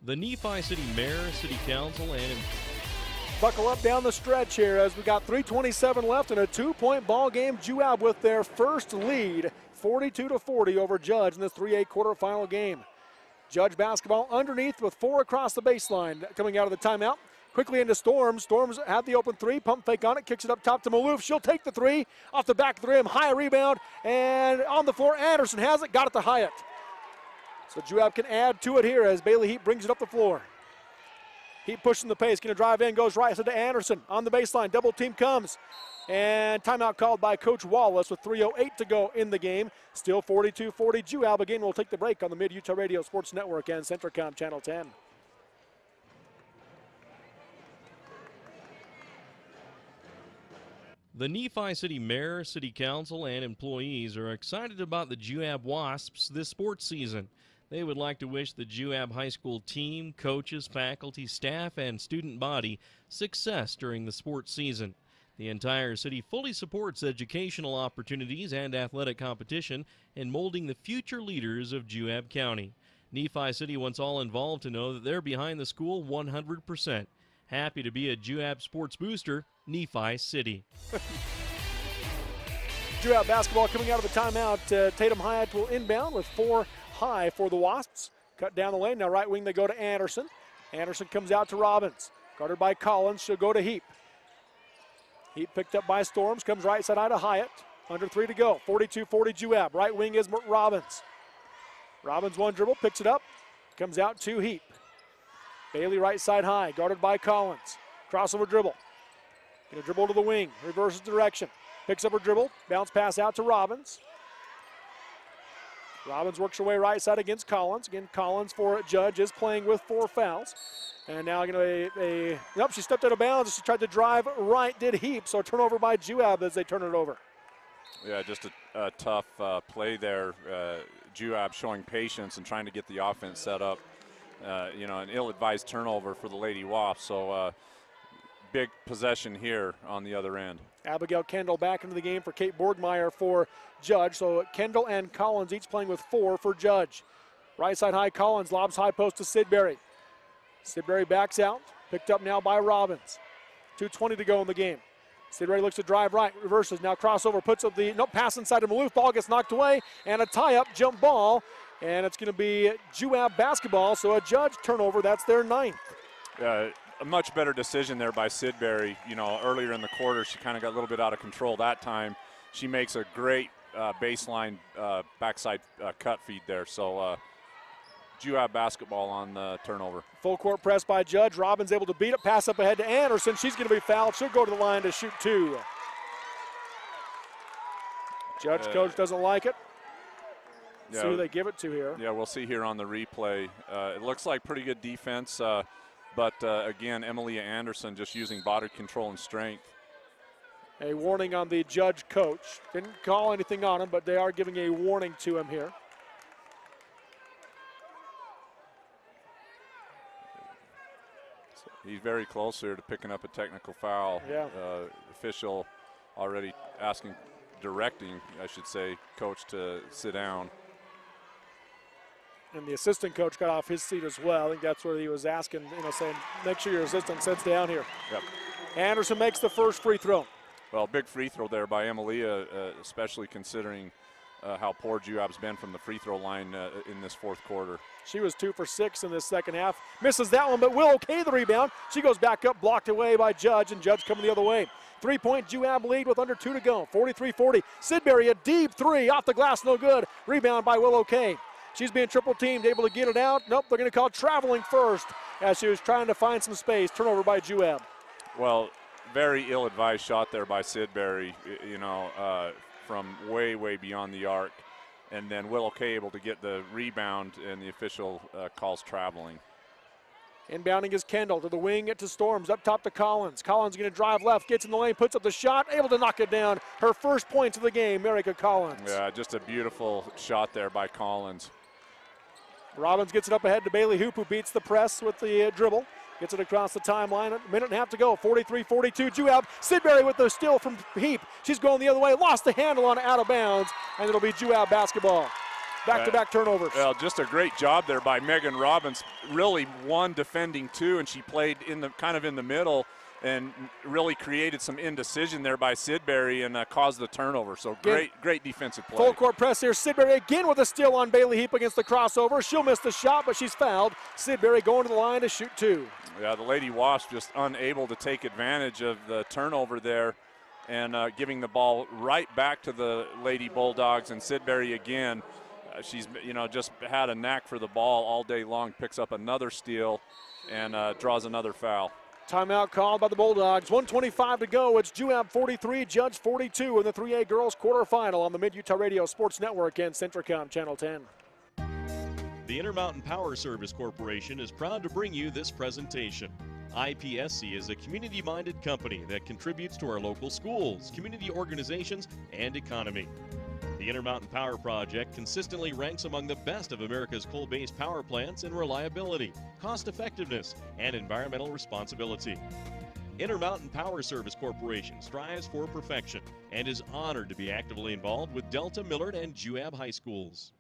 The Nephi City Mayor, City Council, and Buckle up down the stretch here as we got 3:27 left in a 2-point ball game. Juab with their first lead, 42-40 over Judge in this 3A quarterfinal game. Judge basketball underneath with 4 across the baseline coming out of the timeout. Quickly into Storms. Storms had the open 3, pump fake on it, kicks it up top to Maloof. She'll take the 3 off the back of the rim, high rebound, and on the floor, Anderson has it, got it to Hyatt. So Juab can add to it here as Bailey Heap brings it up the floor. Heat pushing the pace, going to drive in, goes right side to Anderson. On the baseline, double team comes. And timeout called by Coach Wallace with 3:08 to go in the game. Still 42-40 Juab. Again, we'll take the break on the Mid-Utah Radio Sports Network and Centricom Channel 10. The Nephi City Mayor, City Council, and employees are excited about the Juab Wasps this sports season. They would like to wish the Juab High School team, coaches, faculty, staff, and student body success during the sports season. The entire city fully supports educational opportunities and athletic competition in molding the future leaders of Juab County. Nephi City wants all involved to know that they're behind the school 100%. Happy to be a Juab sports booster, Nephi City. Juab basketball coming out of the timeout. Tatum Hyatt will inbound with 4 high for the Wasps. Cut down the lane. Now right wing they go to Anderson. Anderson comes out to Robbins. Guarded by Collins. She'll go to Heap. Heap picked up by Storms. Comes right side eye to Hyatt. Under 3 to go. 42-40 Juab. Right wing is Robbins. Robbins one dribble. Picks it up. Comes out to Heap. Bailey right side high. Guarded by Collins. Crossover dribble. Gonna dribble to the wing. Reverses direction. Picks up her dribble. Bounce pass out to Robbins. Robbins works her way right side against Collins. Again, Collins for Judge is playing with 4 fouls. And now going to nope, she stepped out of bounds. She tried to drive right, did Heap. So a turnover by Juab as they turn it over. Yeah, just a tough play there. Juab showing patience and trying to get the offense set up. An ill-advised turnover for the Lady Wasps. So big possession here on the other end. Abigail Kendall back into the game for Kate Borgmeyer for Judge. So Kendall and Collins each playing with 4 for Judge. Right side high, Collins lobs high post to Sidbury. Sidbury backs out, picked up now by Robbins. 2:20 to go in the game. Sidbury looks to drive right, reverses, now crossover, puts up the pass inside to Maloof, ball gets knocked away, and a tie-up jump ball, and it's going to be Juab basketball, so a Judge turnover, that's their 9th. A much better decision there by Sidbury. Earlier in the quarter, she kind of got a little bit out of control that time. She makes a great baseline backside cut feed there, so Juab basketball on the turnover. Full court press by Judge. Robbins able to beat it. Pass up ahead to Anderson. She's going to be fouled. She'll go to the line to shoot 2. Judge coach doesn't like it. See who they give it to here. Yeah, we'll see here on the replay. It looks like pretty good defense, but again, Emilia Anderson just using body control and strength. A warning on the Judge coach. Didn't call anything on him, but they are giving a warning to him here. He's very close here to picking up a technical foul. Yeah. Official already directing, I should say, coach to sit down. And the assistant coach got off his seat as well. I think that's where he was asking, saying, make sure your assistant sits down here. Yep. Anderson makes the first free throw. Well, big free throw there by Emilia, especially considering how poor Juab's been from the free throw line in this 4th quarter. She was 2 for 6 in this second half. Misses that one, but will okay the rebound. She goes back up, blocked away by Judge, and Judge coming the other way. 3-point Juab lead with under 2 to go. 43-40. Sidbury, a deep 3 off the glass, no good. Rebound by Will O'Kay. She's being triple teamed, able to get it out. Nope, they're going to call traveling first as she was trying to find some space. Turnover by Juab. Well, very ill-advised shot there by Sidbury, from way, way beyond the arc. And then Will O'Kay able to get the rebound, and the official calls traveling. Inbounding is Kendall to the wing, to Storms, up top to Collins. Collins going to drive left, gets in the lane, puts up the shot, able to knock it down. Her first points of the game, Marika Collins. Yeah, just a beautiful shot there by Collins. Robbins gets it up ahead to Bailey Hoop, who beats the press with the dribble. Gets it across the timeline, a minute and a half to go, 43-42. Juab, Sidbury with the steal from Heap. She's going the other way, lost the handle on out of bounds, and it'll be Juab basketball. Back-to-back turnovers. Well, just a great job there by Megan Robbins. Really one defending 2, and she played kind of in the middle and really created some indecision there by Sidbury and caused the turnover. So great defensive play. Full court press here. Sidbury again with a steal on Bailey Heap against the crossover. She'll miss the shot, but she's fouled. Sidbury going to the line to shoot 2. Yeah, the Lady Wasps just unable to take advantage of the turnover there and giving the ball right back to the Lady Bulldogs, and Sidbury again she's, just had a knack for the ball all day long, picks up another steal and draws another foul. Timeout called by the Bulldogs. 1:25 to go. It's Juab 43, Judge 42 in the 3A girls quarterfinal on the Mid-Utah Radio Sports Network and Centricom Channel 10. The Intermountain Power Service Corporation is proud to bring you this presentation. IPSC is a community-minded company that contributes to our local schools, community organizations, and economy. The Intermountain Power Project consistently ranks among the best of America's coal-based power plants in reliability, cost-effectiveness, and environmental responsibility. Intermountain Power Service Corporation strives for perfection and is honored to be actively involved with Delta, Millard, and Juab high schools.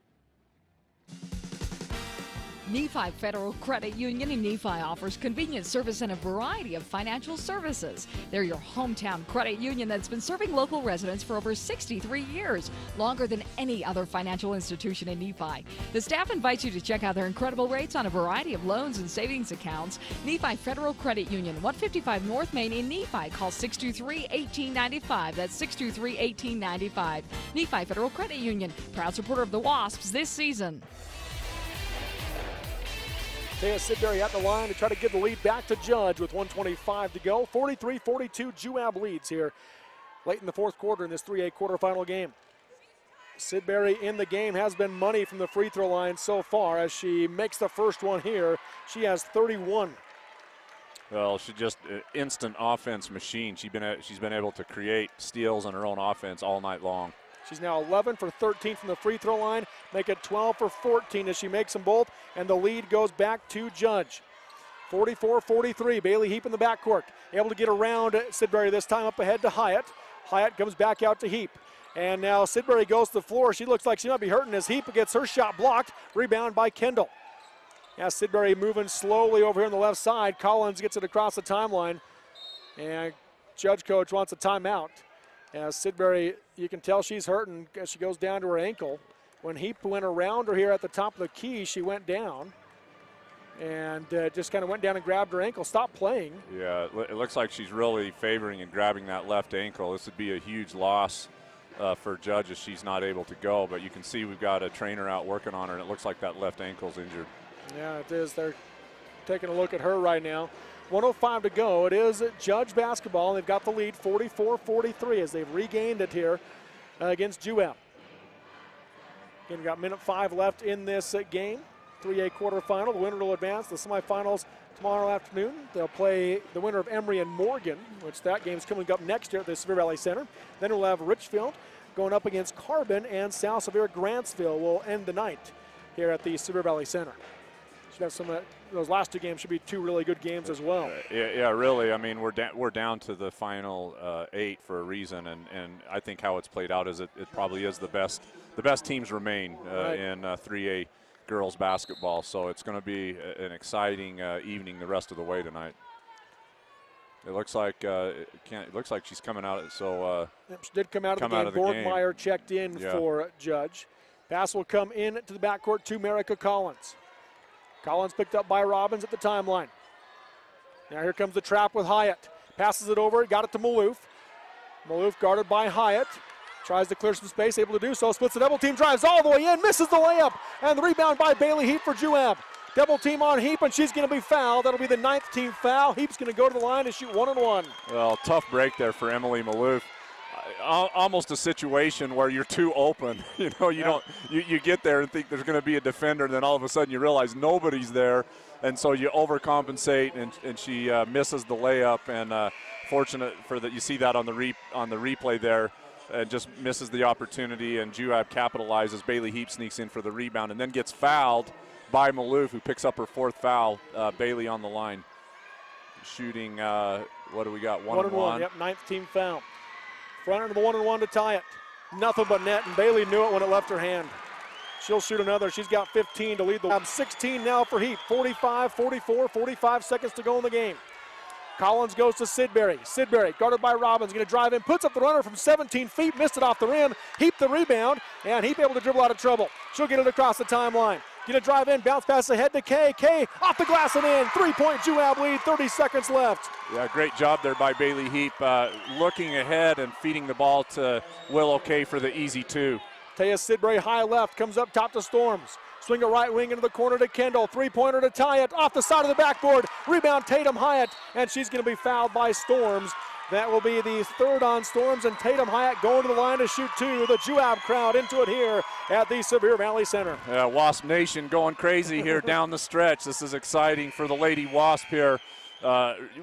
Nephi Federal Credit Union in Nephi offers convenient service and a variety of financial services. They're your hometown credit union that's been serving local residents for over 63 years, longer than any other financial institution in Nephi. The staff invites you to check out their incredible rates on a variety of loans and savings accounts. Nephi Federal Credit Union, 155 North Main in Nephi. Call 623-1895. That's 623-1895. Nephi Federal Credit Union, proud supporter of the Wasps this season. Taya Sidbury at the line to try to give the lead back to Judge with 1:25 to go. 43-42 Juab leads here late in the fourth quarter in this 3A quarterfinal game. Sidbury in the game has been money from the free throw line so far as she makes the first one here. She has 31. Well, she's just an instant offense machine. She's been able to create steals on her own offense all night long. She's now 11 for 13 from the free throw line, make it 12 for 14 as she makes them both, and the lead goes back to Judge. 44-43, Bailey Heap in the backcourt, able to get around Sidbury this time up ahead to Hyatt. Hyatt comes back out to Heap. And now Sidbury goes to the floor. She looks like she might be hurting as Heap gets her shot blocked. Rebound by Kendall. Yeah, Sidbury moving slowly over here on the left side. Collins gets it across the timeline. And Judge coach wants a timeout. As Sidbury, you can tell she's hurting as she goes down to her ankle. When Heap went around her here at the top of the key, she went down and just kind of went down and grabbed her ankle, stopped playing. Yeah, it looks like she's really favoring and grabbing that left ankle. This would be a huge loss for Judge if she's not able to go, but you can see we've got a trainer out working on her, and it looks like that left ankle's injured. Yeah, it is. They're taking a look at her right now. 1:05 to go. It is Judge basketball, and they've got the lead 44-43 as they've regained it here against Juab. Again, we've got minute 5 left in this game. 3A quarterfinal. The winner will advance. The semifinals tomorrow afternoon. They'll play the winner of Emory and Morgan, which that game's coming up next year at the Severe Valley Center. Then we'll have Richfield going up against Carbon, and South Severe Grantsville will end the night here at the Severe Valley Center. Should have some those last two games should be two really good games as well. Yeah, really. I mean, we're down to the final 8 for a reason, and I think how it's played out is it probably is the best teams remain Right. in 3A girls basketball. So it's going to be an exciting evening the rest of the way tonight. It looks like she's coming out. So she did come out of the game. Borgmeyer checked in for Judge. Pass will come in to the backcourt to Merica Collins. Collins picked up by Robbins at the timeline. Now here comes the trap with Hyatt. Passes it over, got it to Maloof. Maloof guarded by Hyatt. Tries to clear some space, able to do so. Splits the double team, drives all the way in, misses the layup. And the rebound by Bailey Heap for Juab. Double team on Heap, and she's going to be fouled. That'll be the 9th team foul. Heap's going to go to the line and shoot 1-on-1. Well, tough break there for Emily Maloof. Almost a situation where you're too open. You get there and think there's going to be a defender, and then all of a sudden you realize nobody's there, and so you overcompensate, and she misses the layup. And fortunate for that, you see that on the replay there, and just misses the opportunity. And Juab capitalizes. Bailey Heap sneaks in for the rebound, and then gets fouled by Maloof, who picks up her 4th foul. Bailey on the line, shooting. What do we got? 1-on-1. Yep, 9th team foul. Front into the 1-on-1 to tie it. Nothing but net, and Bailey knew it when it left her hand. She'll shoot another. She's got 15 to lead the 16 now for Heap. 45-44, 45 seconds to go in the game. Collins goes to Sidbury. Sidbury, guarded by Robbins, going to drive in, puts up the runner from 17 feet, missed it off the rim. Heap the rebound, and Heap able to dribble out of trouble. She'll get it across the timeline. Going to drive in, bounce pass ahead to Kay. Kay off the glass and in. 3-point Juab lead, 30 seconds left. Yeah, great job there by Bailey Heap, looking ahead and feeding the ball to Willow Kay for the easy 2. Taya Sidbury high left, comes up top to Storms. Swing a right wing into the corner to Kendall. Three-pointer to tie it off the side of the backboard. Rebound Tatum Hyatt, and she's going to be fouled by Storms. That will be the third on Storms, and Tatum Hyatt going to the line to shoot two. The Juab crowd into it here at the Sevier Valley Center. Yeah, Wasp Nation going crazy here down the stretch. This is exciting for the Lady Wasp here.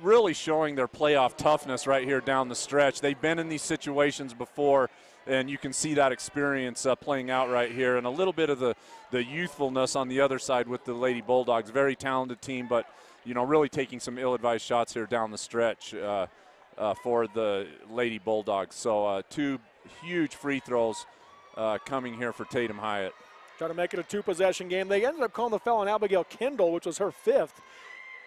Really showing their playoff toughness right here down the stretch. They've been in these situations before, and you can see that experience playing out right here, and a little bit of the youthfulness on the other side with the Lady Bulldogs. Very talented team, but really taking some ill-advised shots here down the stretch for the Lady Bulldogs. So two huge free throws coming here for Tatum Hyatt. Trying to make it a two-possession game. They ended up calling the foul on Abigail Kendall, which was her fifth.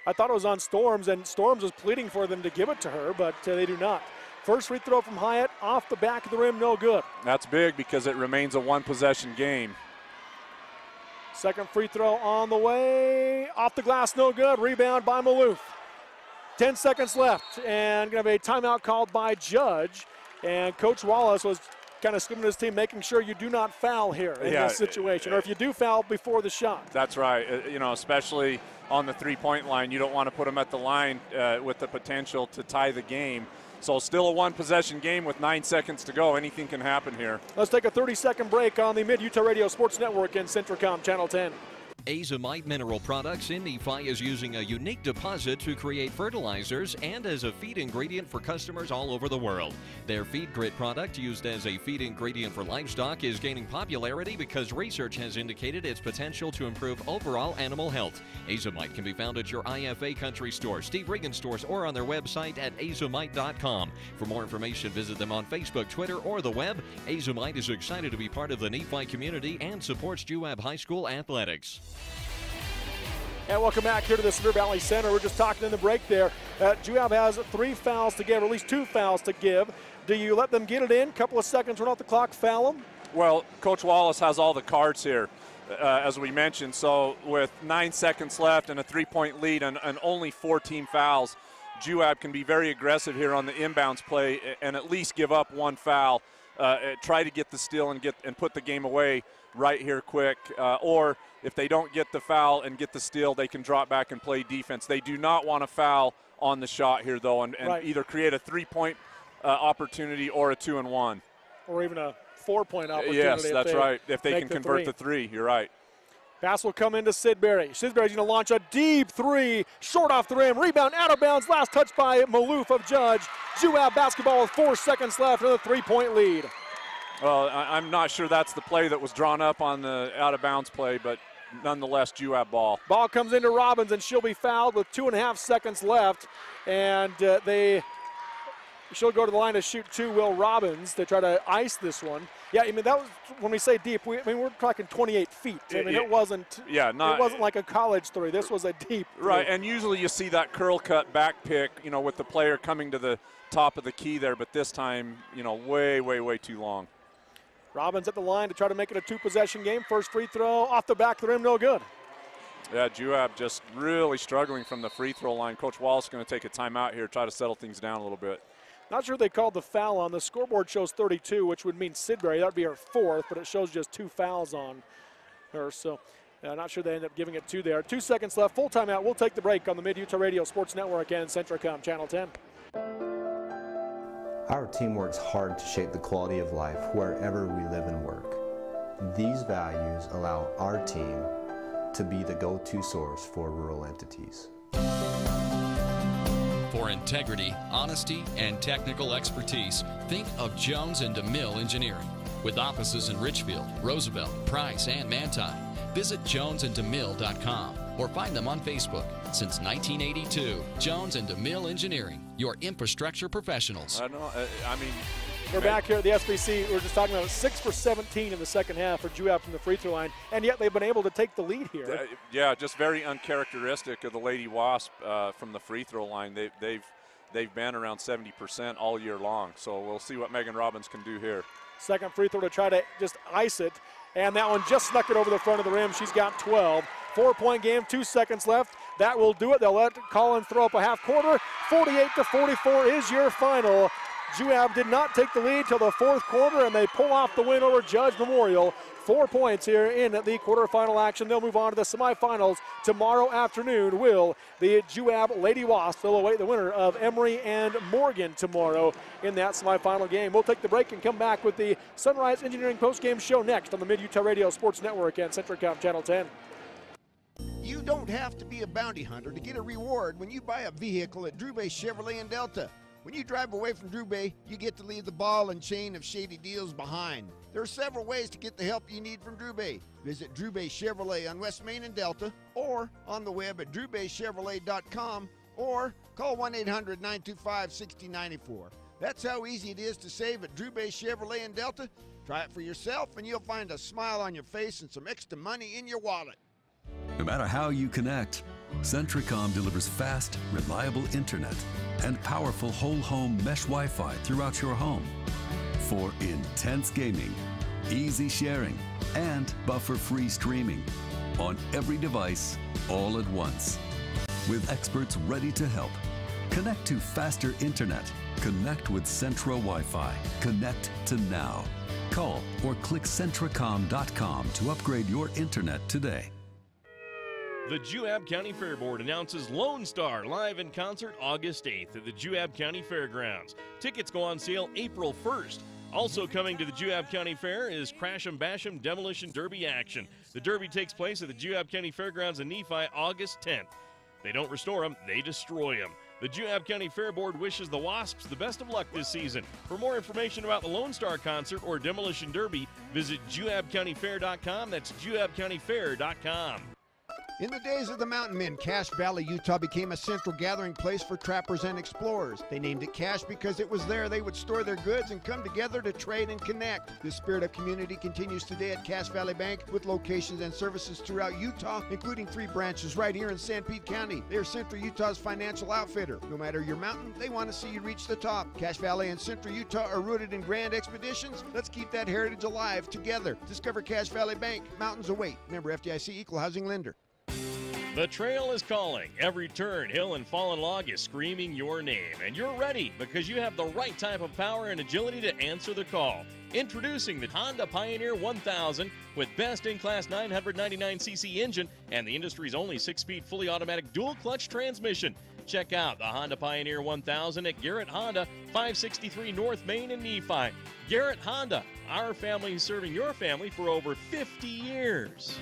I thought it was on Storms, and Storms was pleading for them to give it to her, but they do not. First free throw from Hyatt, off the back of the rim, no good. That's big because it remains a one-possession game. Second free throw on the way, off the glass, no good. Rebound by Maloof. 10 seconds left, and going to be a timeout called by Judge. And Coach Wallace was kind of slimming his team, making sure you do not foul here in this situation, or if you do foul before the shot. That's right. Especially on the three-point line, you don't want to put them at the line with the potential to tie the game. So still a one-possession game with 9 seconds to go. Anything can happen here. Let's take a 30-second break on the Mid-Utah Radio Sports Network and Centricom Channel 10. Azomite Mineral Products in Nephi is using a unique deposit to create fertilizers and as a feed ingredient for customers all over the world. Their Feed Grit product, used as a feed ingredient for livestock, is gaining popularity because research has indicated its potential to improve overall animal health. Azomite can be found at your IFA Country Store, Steve Regan stores, or on their website at azomite.com. For more information, visit them on Facebook, Twitter, or the web. Azomite is excited to be part of the Nephi community and supports Juab High School athletics. And welcome back here to the Sevier Valley Center. We're just talking in the break there. Juab has 3 fouls to give, or at least 2 fouls to give. Do you let them get it in? Couple of seconds, run off the clock, foul them? Well, Coach Wallace has all the cards here, as we mentioned. So with 9 seconds left and a 3-point lead and only 4 team fouls, Juab can be very aggressive here on the inbounds play and at least give up 1 foul. Try to get the steal and put the game away right here quick, or if they don't get the foul and get the steal, they can drop back and play defense. They do not want to foul on the shot here, though, and either create a 3-point opportunity or a 2-and-1. Or even a 4-point opportunity. Yes, that's right. If they can convert the 3, you're right. Pass will come into Sidbury. Sidbury's going to launch a deep 3, short off the rim. Rebound out of bounds. Last touch by Maloof of Judge. Juab basketball with 4 seconds left and a 3-point lead. Well, I'm not sure that's the play that was drawn up on the out-of-bounds play, but nonetheless, Juab ball. Ball comes into Robbins, and she'll be fouled with 2.5 seconds left. And she'll go to the line to shoot 2, Will Robbins, to try to ice this one. Yeah, I mean, that was, when we say deep, we're talking 28 feet. I mean, it wasn't it wasn't like a college 3. This was a deep 3. Right, and usually you see that curl cut back pick, with the player coming to the top of the key there, but this time, way, way, way too long. Robbins at the line to try to make it a 2-possession game. First free throw off the back of the rim, no good. Yeah, Juab just really struggling from the free throw line. Coach Wallace is going to take a timeout here, try to settle things down a little bit. Not sure they called the foul on. The scoreboard shows 32, which would mean Sidbury. That would be her 4th, but it shows just 2 fouls on her. So not sure they end up giving it 2 there. 2 seconds left, full timeout. We'll take the break on the Mid-Utah Radio Sports Network and Centricom Channel 10. Our team works hard to shape the quality of life wherever we live and work. These values allow our team to be the go-to source for rural entities. For integrity, honesty, and technical expertise, think of Jones and DeMille Engineering. With offices in Richfield, Roosevelt, Price, and Manti, visit jonesanddemille.com or find them on Facebook. Since 1982, Jones and DeMille Engineering, your infrastructure professionals. We're back here at the SBC. We're just talking about 6 for 17 in the second half for Juab from the free throw line, and yet they've been able to take the lead here. Yeah, just very uncharacteristic of the Lady Wasp from the free throw line. They've been around 70% all year long, so we'll see what Megan Robbins can do here. Second free throw to try to just ice it, and that one just snuck it over the front of the rim. She's got 12. 4-point game, 2 seconds left. That will do it. They'll let Collins throw up a half quarter. 48-44 is your final. Juab did not take the lead till the fourth quarter, and they pull off the win over Judge Memorial. 4 points here in the quarterfinal action. They'll move on to the semifinals tomorrow afternoon. Will the Juab Lady Wasps will await the winner of Emory and Morgan tomorrow in that semifinal game. We'll take the break and come back with the Sunrise Engineering postgame show next on the Mid-Utah Radio Sports Network and Centricom Channel 10. You don't have to be a bounty hunter to get a reward when you buy a vehicle at Drew Bay Chevrolet in Delta. When you drive away from Drew Bay, you get to leave the ball and chain of shady deals behind. There are several ways to get the help you need from Drew Bay. Visit Drew Bay Chevrolet on West Main and Delta, or on the web at drewbaychevrolet.com, or call 1-800-925-6094. That's how easy it is to save at Drew Bay Chevrolet in Delta. Try it for yourself and you'll find a smile on your face and some extra money in your wallet. No matter how you connect, Centricom delivers fast, reliable internet and powerful whole home mesh Wi-Fi throughout your home for intense gaming, easy sharing, and buffer-free streaming on every device all at once. With experts ready to help. Connect to faster internet. Connect with Centra Wi-Fi. Connect to now. Call or click Centricom.com to upgrade your internet today. The Juab County Fair Board announces Lone Star live in concert August 8th at the Juab County Fairgrounds. Tickets go on sale April 1st. Also coming to the Juab County Fair is Crash 'em Bash 'em Demolition Derby action. The Derby takes place at the Juab County Fairgrounds in Nephi August 10th. They don't restore them, they destroy them. The Juab County Fair Board wishes the Wasps the best of luck this season. For more information about the Lone Star concert or Demolition Derby, visit JuabCountyFair.com. That's JuabCountyFair.com. In the days of the Mountain Men, Cache Valley, Utah became a central gathering place for trappers and explorers. They named it Cache because it was there they would store their goods and come together to trade and connect. This spirit of community continues today at Cache Valley Bank with locations and services throughout Utah, including 3 branches right here in San Pete County. They are Central Utah's financial outfitter. No matter your mountain, they want to see you reach the top. Cache Valley and Central Utah are rooted in grand expeditions. Let's keep that heritage alive together. Discover Cache Valley Bank. Mountains await. Member FDIC, Equal Housing Lender. The trail is calling. Every turn, hill, and fallen log is screaming your name. And you're ready because you have the right type of power and agility to answer the call. Introducing the Honda Pioneer 1000 with best-in-class 999cc engine and the industry's only 6-speed fully automatic dual-clutch transmission. Check out the Honda Pioneer 1000 at Garrett Honda, 563 North Main in Nephi. Garrett Honda, our family serving your family for over 50 years.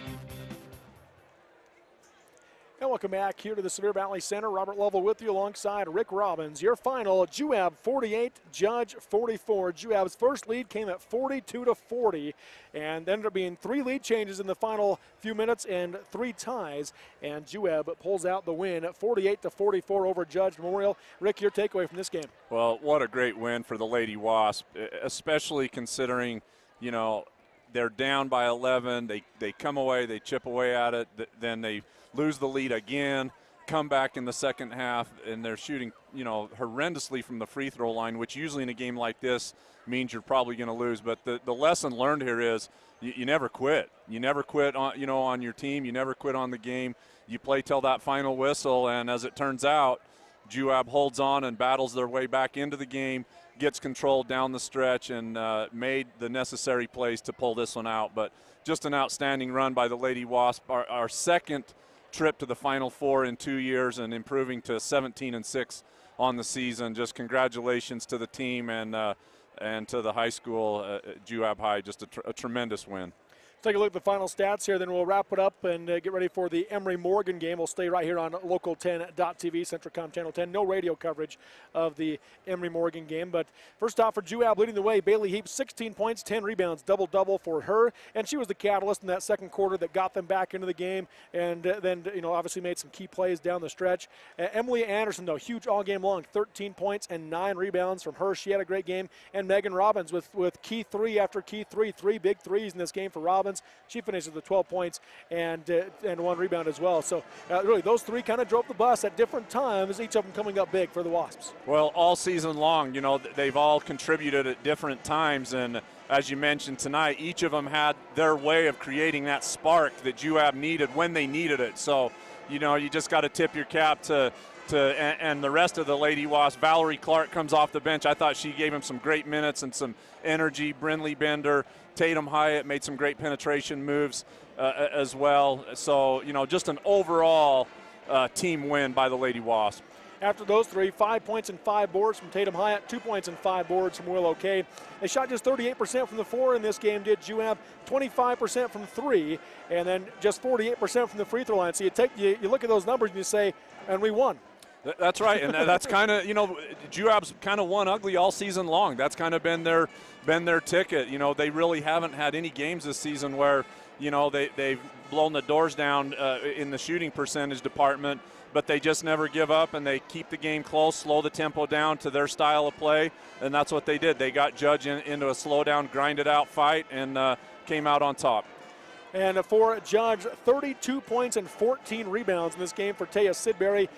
And welcome back here to the Sevier Valley Center. Robert Lovell with you alongside Rick Robbins. Your final, Juab 48, Judge 44. Juab's first lead came at 42-40 and ended up being 3 lead changes in the final few minutes and 3 ties. And Juab pulls out the win at 48-44 over Judge Memorial. Rick, your takeaway from this game? Well, what a great win for the Lady Wasp, especially considering, you know, they're down by 11. They come away, they chip away at it, then they lose the lead again, come back in the second half, and they're shooting, you know, horrendously from the free throw line, which usually in a game like this means you're probably going to lose. But the lesson learned here is you never quit. You never quit on, you know, on your team. You never quit on the game. You play till that final whistle, and as it turns out, Juab holds on and battles their way back into the game, gets control down the stretch, and made the necessary plays to pull this one out. But just an outstanding run by the Lady Wasp. Our second trip to the Final Four in 2 years and improving to 17-6 on the season. Just congratulations to the team and to the high school, Juab High. Just a tremendous win. Take a look at the final stats here, then we'll wrap it up and get ready for the Emory-Morgan game. We'll stay right here on Local10.tv, Centricom Channel 10. No radio coverage of the Emory-Morgan game. But first off, for Juab leading the way, Bailey Heap, 16 points, 10 rebounds, double-double for her. And she was the catalyst in that second quarter that got them back into the game and then, you know, obviously made some key plays down the stretch. Emily Anderson, though, huge all game long, 13 points and 9 rebounds from her. She had a great game. And Megan Robbins with key 3 after key 3, 3 big threes in this game for Robbins. She finishes with 12 points and 1 rebound as well. So really those 3 kind of drove the bus at different times, each of them coming up big for the Wasps. Well, all season long, you know, they've all contributed at different times. And as you mentioned tonight, each of them had their way of creating that spark that Juab needed when they needed it. So, you know, you just got to tip your cap to and the rest of the Lady Wasp. Valerie Clark comes off the bench. I thought she gave him some great minutes and some energy. Brindley Bender, Tatum Hyatt made some great penetration moves as well. So, just an overall team win by the Lady Wasp. After those three, 5 points and 5 boards from Tatum Hyatt, 2 points and 5 boards from Willow Kay. They shot just 38% from the floor in this game, did Juab, 25% from 3, and then just 48% from the free throw line. So you look at those numbers and you say, and we won. That's right, and that's kind of, Juab's kind of won ugly all season long. That's kind of been their ticket. They really haven't had any games this season where, they've blown the doors down in the shooting percentage department, but they just never give up, and they keep the game close, slow the tempo down to their style of play, and that's what they did. They got Judge into a slow-down, grinded-out fight and came out on top. And for Judge, 32 points and 14 rebounds in this game for Taya Sidbury.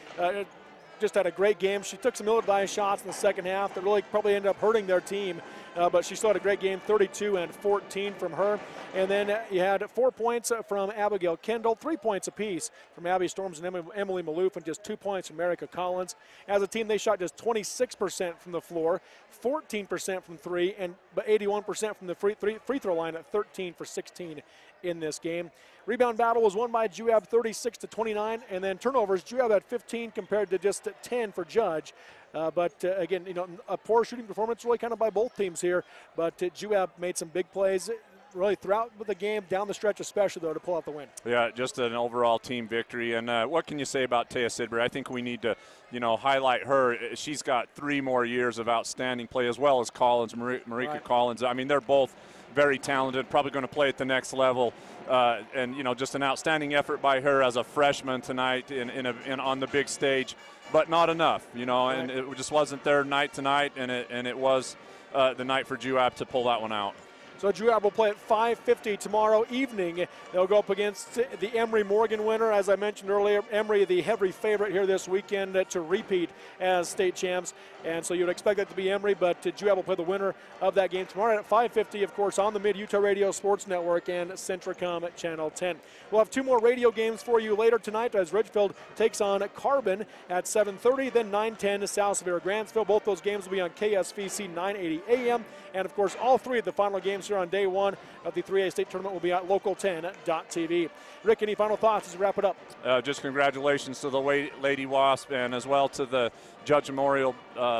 Just had a great game. She took some ill-advised shots in the second half that really probably ended up hurting their team, but she still had a great game, 32 and 14 from her. And then you had 4 points from Abigail Kendall, 3 points apiece from Abby Storms and Emily Maloof, and just 2 points from Erica Collins. As a team, they shot just 26% from the floor, 14% from 3, and 81% from the free throw line at 13 for 16 in this game. Rebound battle was won by Juab 36-29, and then turnovers, Juab had 15 compared to just 10 for Judge. But again, a poor shooting performance really kind of by both teams here, but Juab made some big plays really throughout the game, down the stretch especially, though, to pull out the win. Yeah, just an overall team victory. And what can you say about Taya Sidbury? I think we need to, highlight her. She's got 3 more years of outstanding play, as well as Collins, Marika Right. Collins. I mean, they're both very talented, probably going to play at the next level. And, just an outstanding effort by her as a freshman tonight on the big stage, but not enough, Right. and it just wasn't their night tonight, and it was the night for Juab to pull that one out. So Juab will play at 5:50 tomorrow evening. They'll go up against the Emory-Morgan winner. As I mentioned earlier, Emory, the heavy favorite here this weekend to repeat as state champs. And so you'd expect that to be Emory, but Juab will play the winner of that game tomorrow at 5:50, of course, on the Mid-Utah Radio Sports Network and Centricom at Channel 10. We'll have 2 more radio games for you later tonight as Ridgefield takes on Carbon at 7:30, then 9:10 to South Severe Grantsville. Both those games will be on KSVC 980 AM. And, of course, all 3 of the final games here on day 1 of the 3A state tournament will be at local10.tv. Rick, any final thoughts as we wrap it up? Just congratulations to the Lady Wasp and as well to the Judge Memorial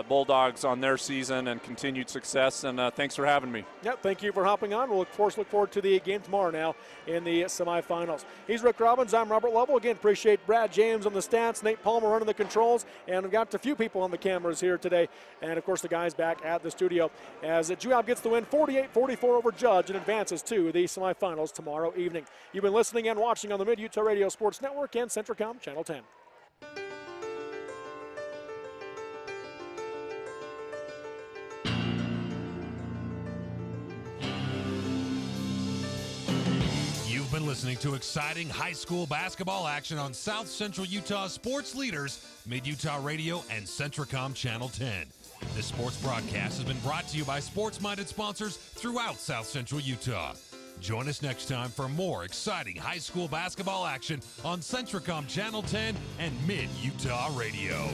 Bulldogs on their season and continued success. And thanks for having me. Yep, thank you for hopping on. We'll, of course, look forward to the game tomorrow now in the semifinals. He's Rick Robbins. I'm Robert Lovell. Again, appreciate Brad James on the stats, Nate Palmer running the controls, and we've got a few people on the cameras here today. And, of course, the guys back at the studio as Juab gets the win 48-44 over Judge and advances to the semifinals tomorrow evening. You've been listening and watching on the Mid-Utah Radio Sports Network and Centricom Channel 10. You've been listening to exciting high school basketball action on South Central Utah sports leaders, Mid-Utah Radio and Centricom Channel 10. This sports broadcast has been brought to you by sports-minded sponsors throughout South Central Utah. Join us next time for more exciting high school basketball action on Centricom Channel 10 and Mid-Utah Radio.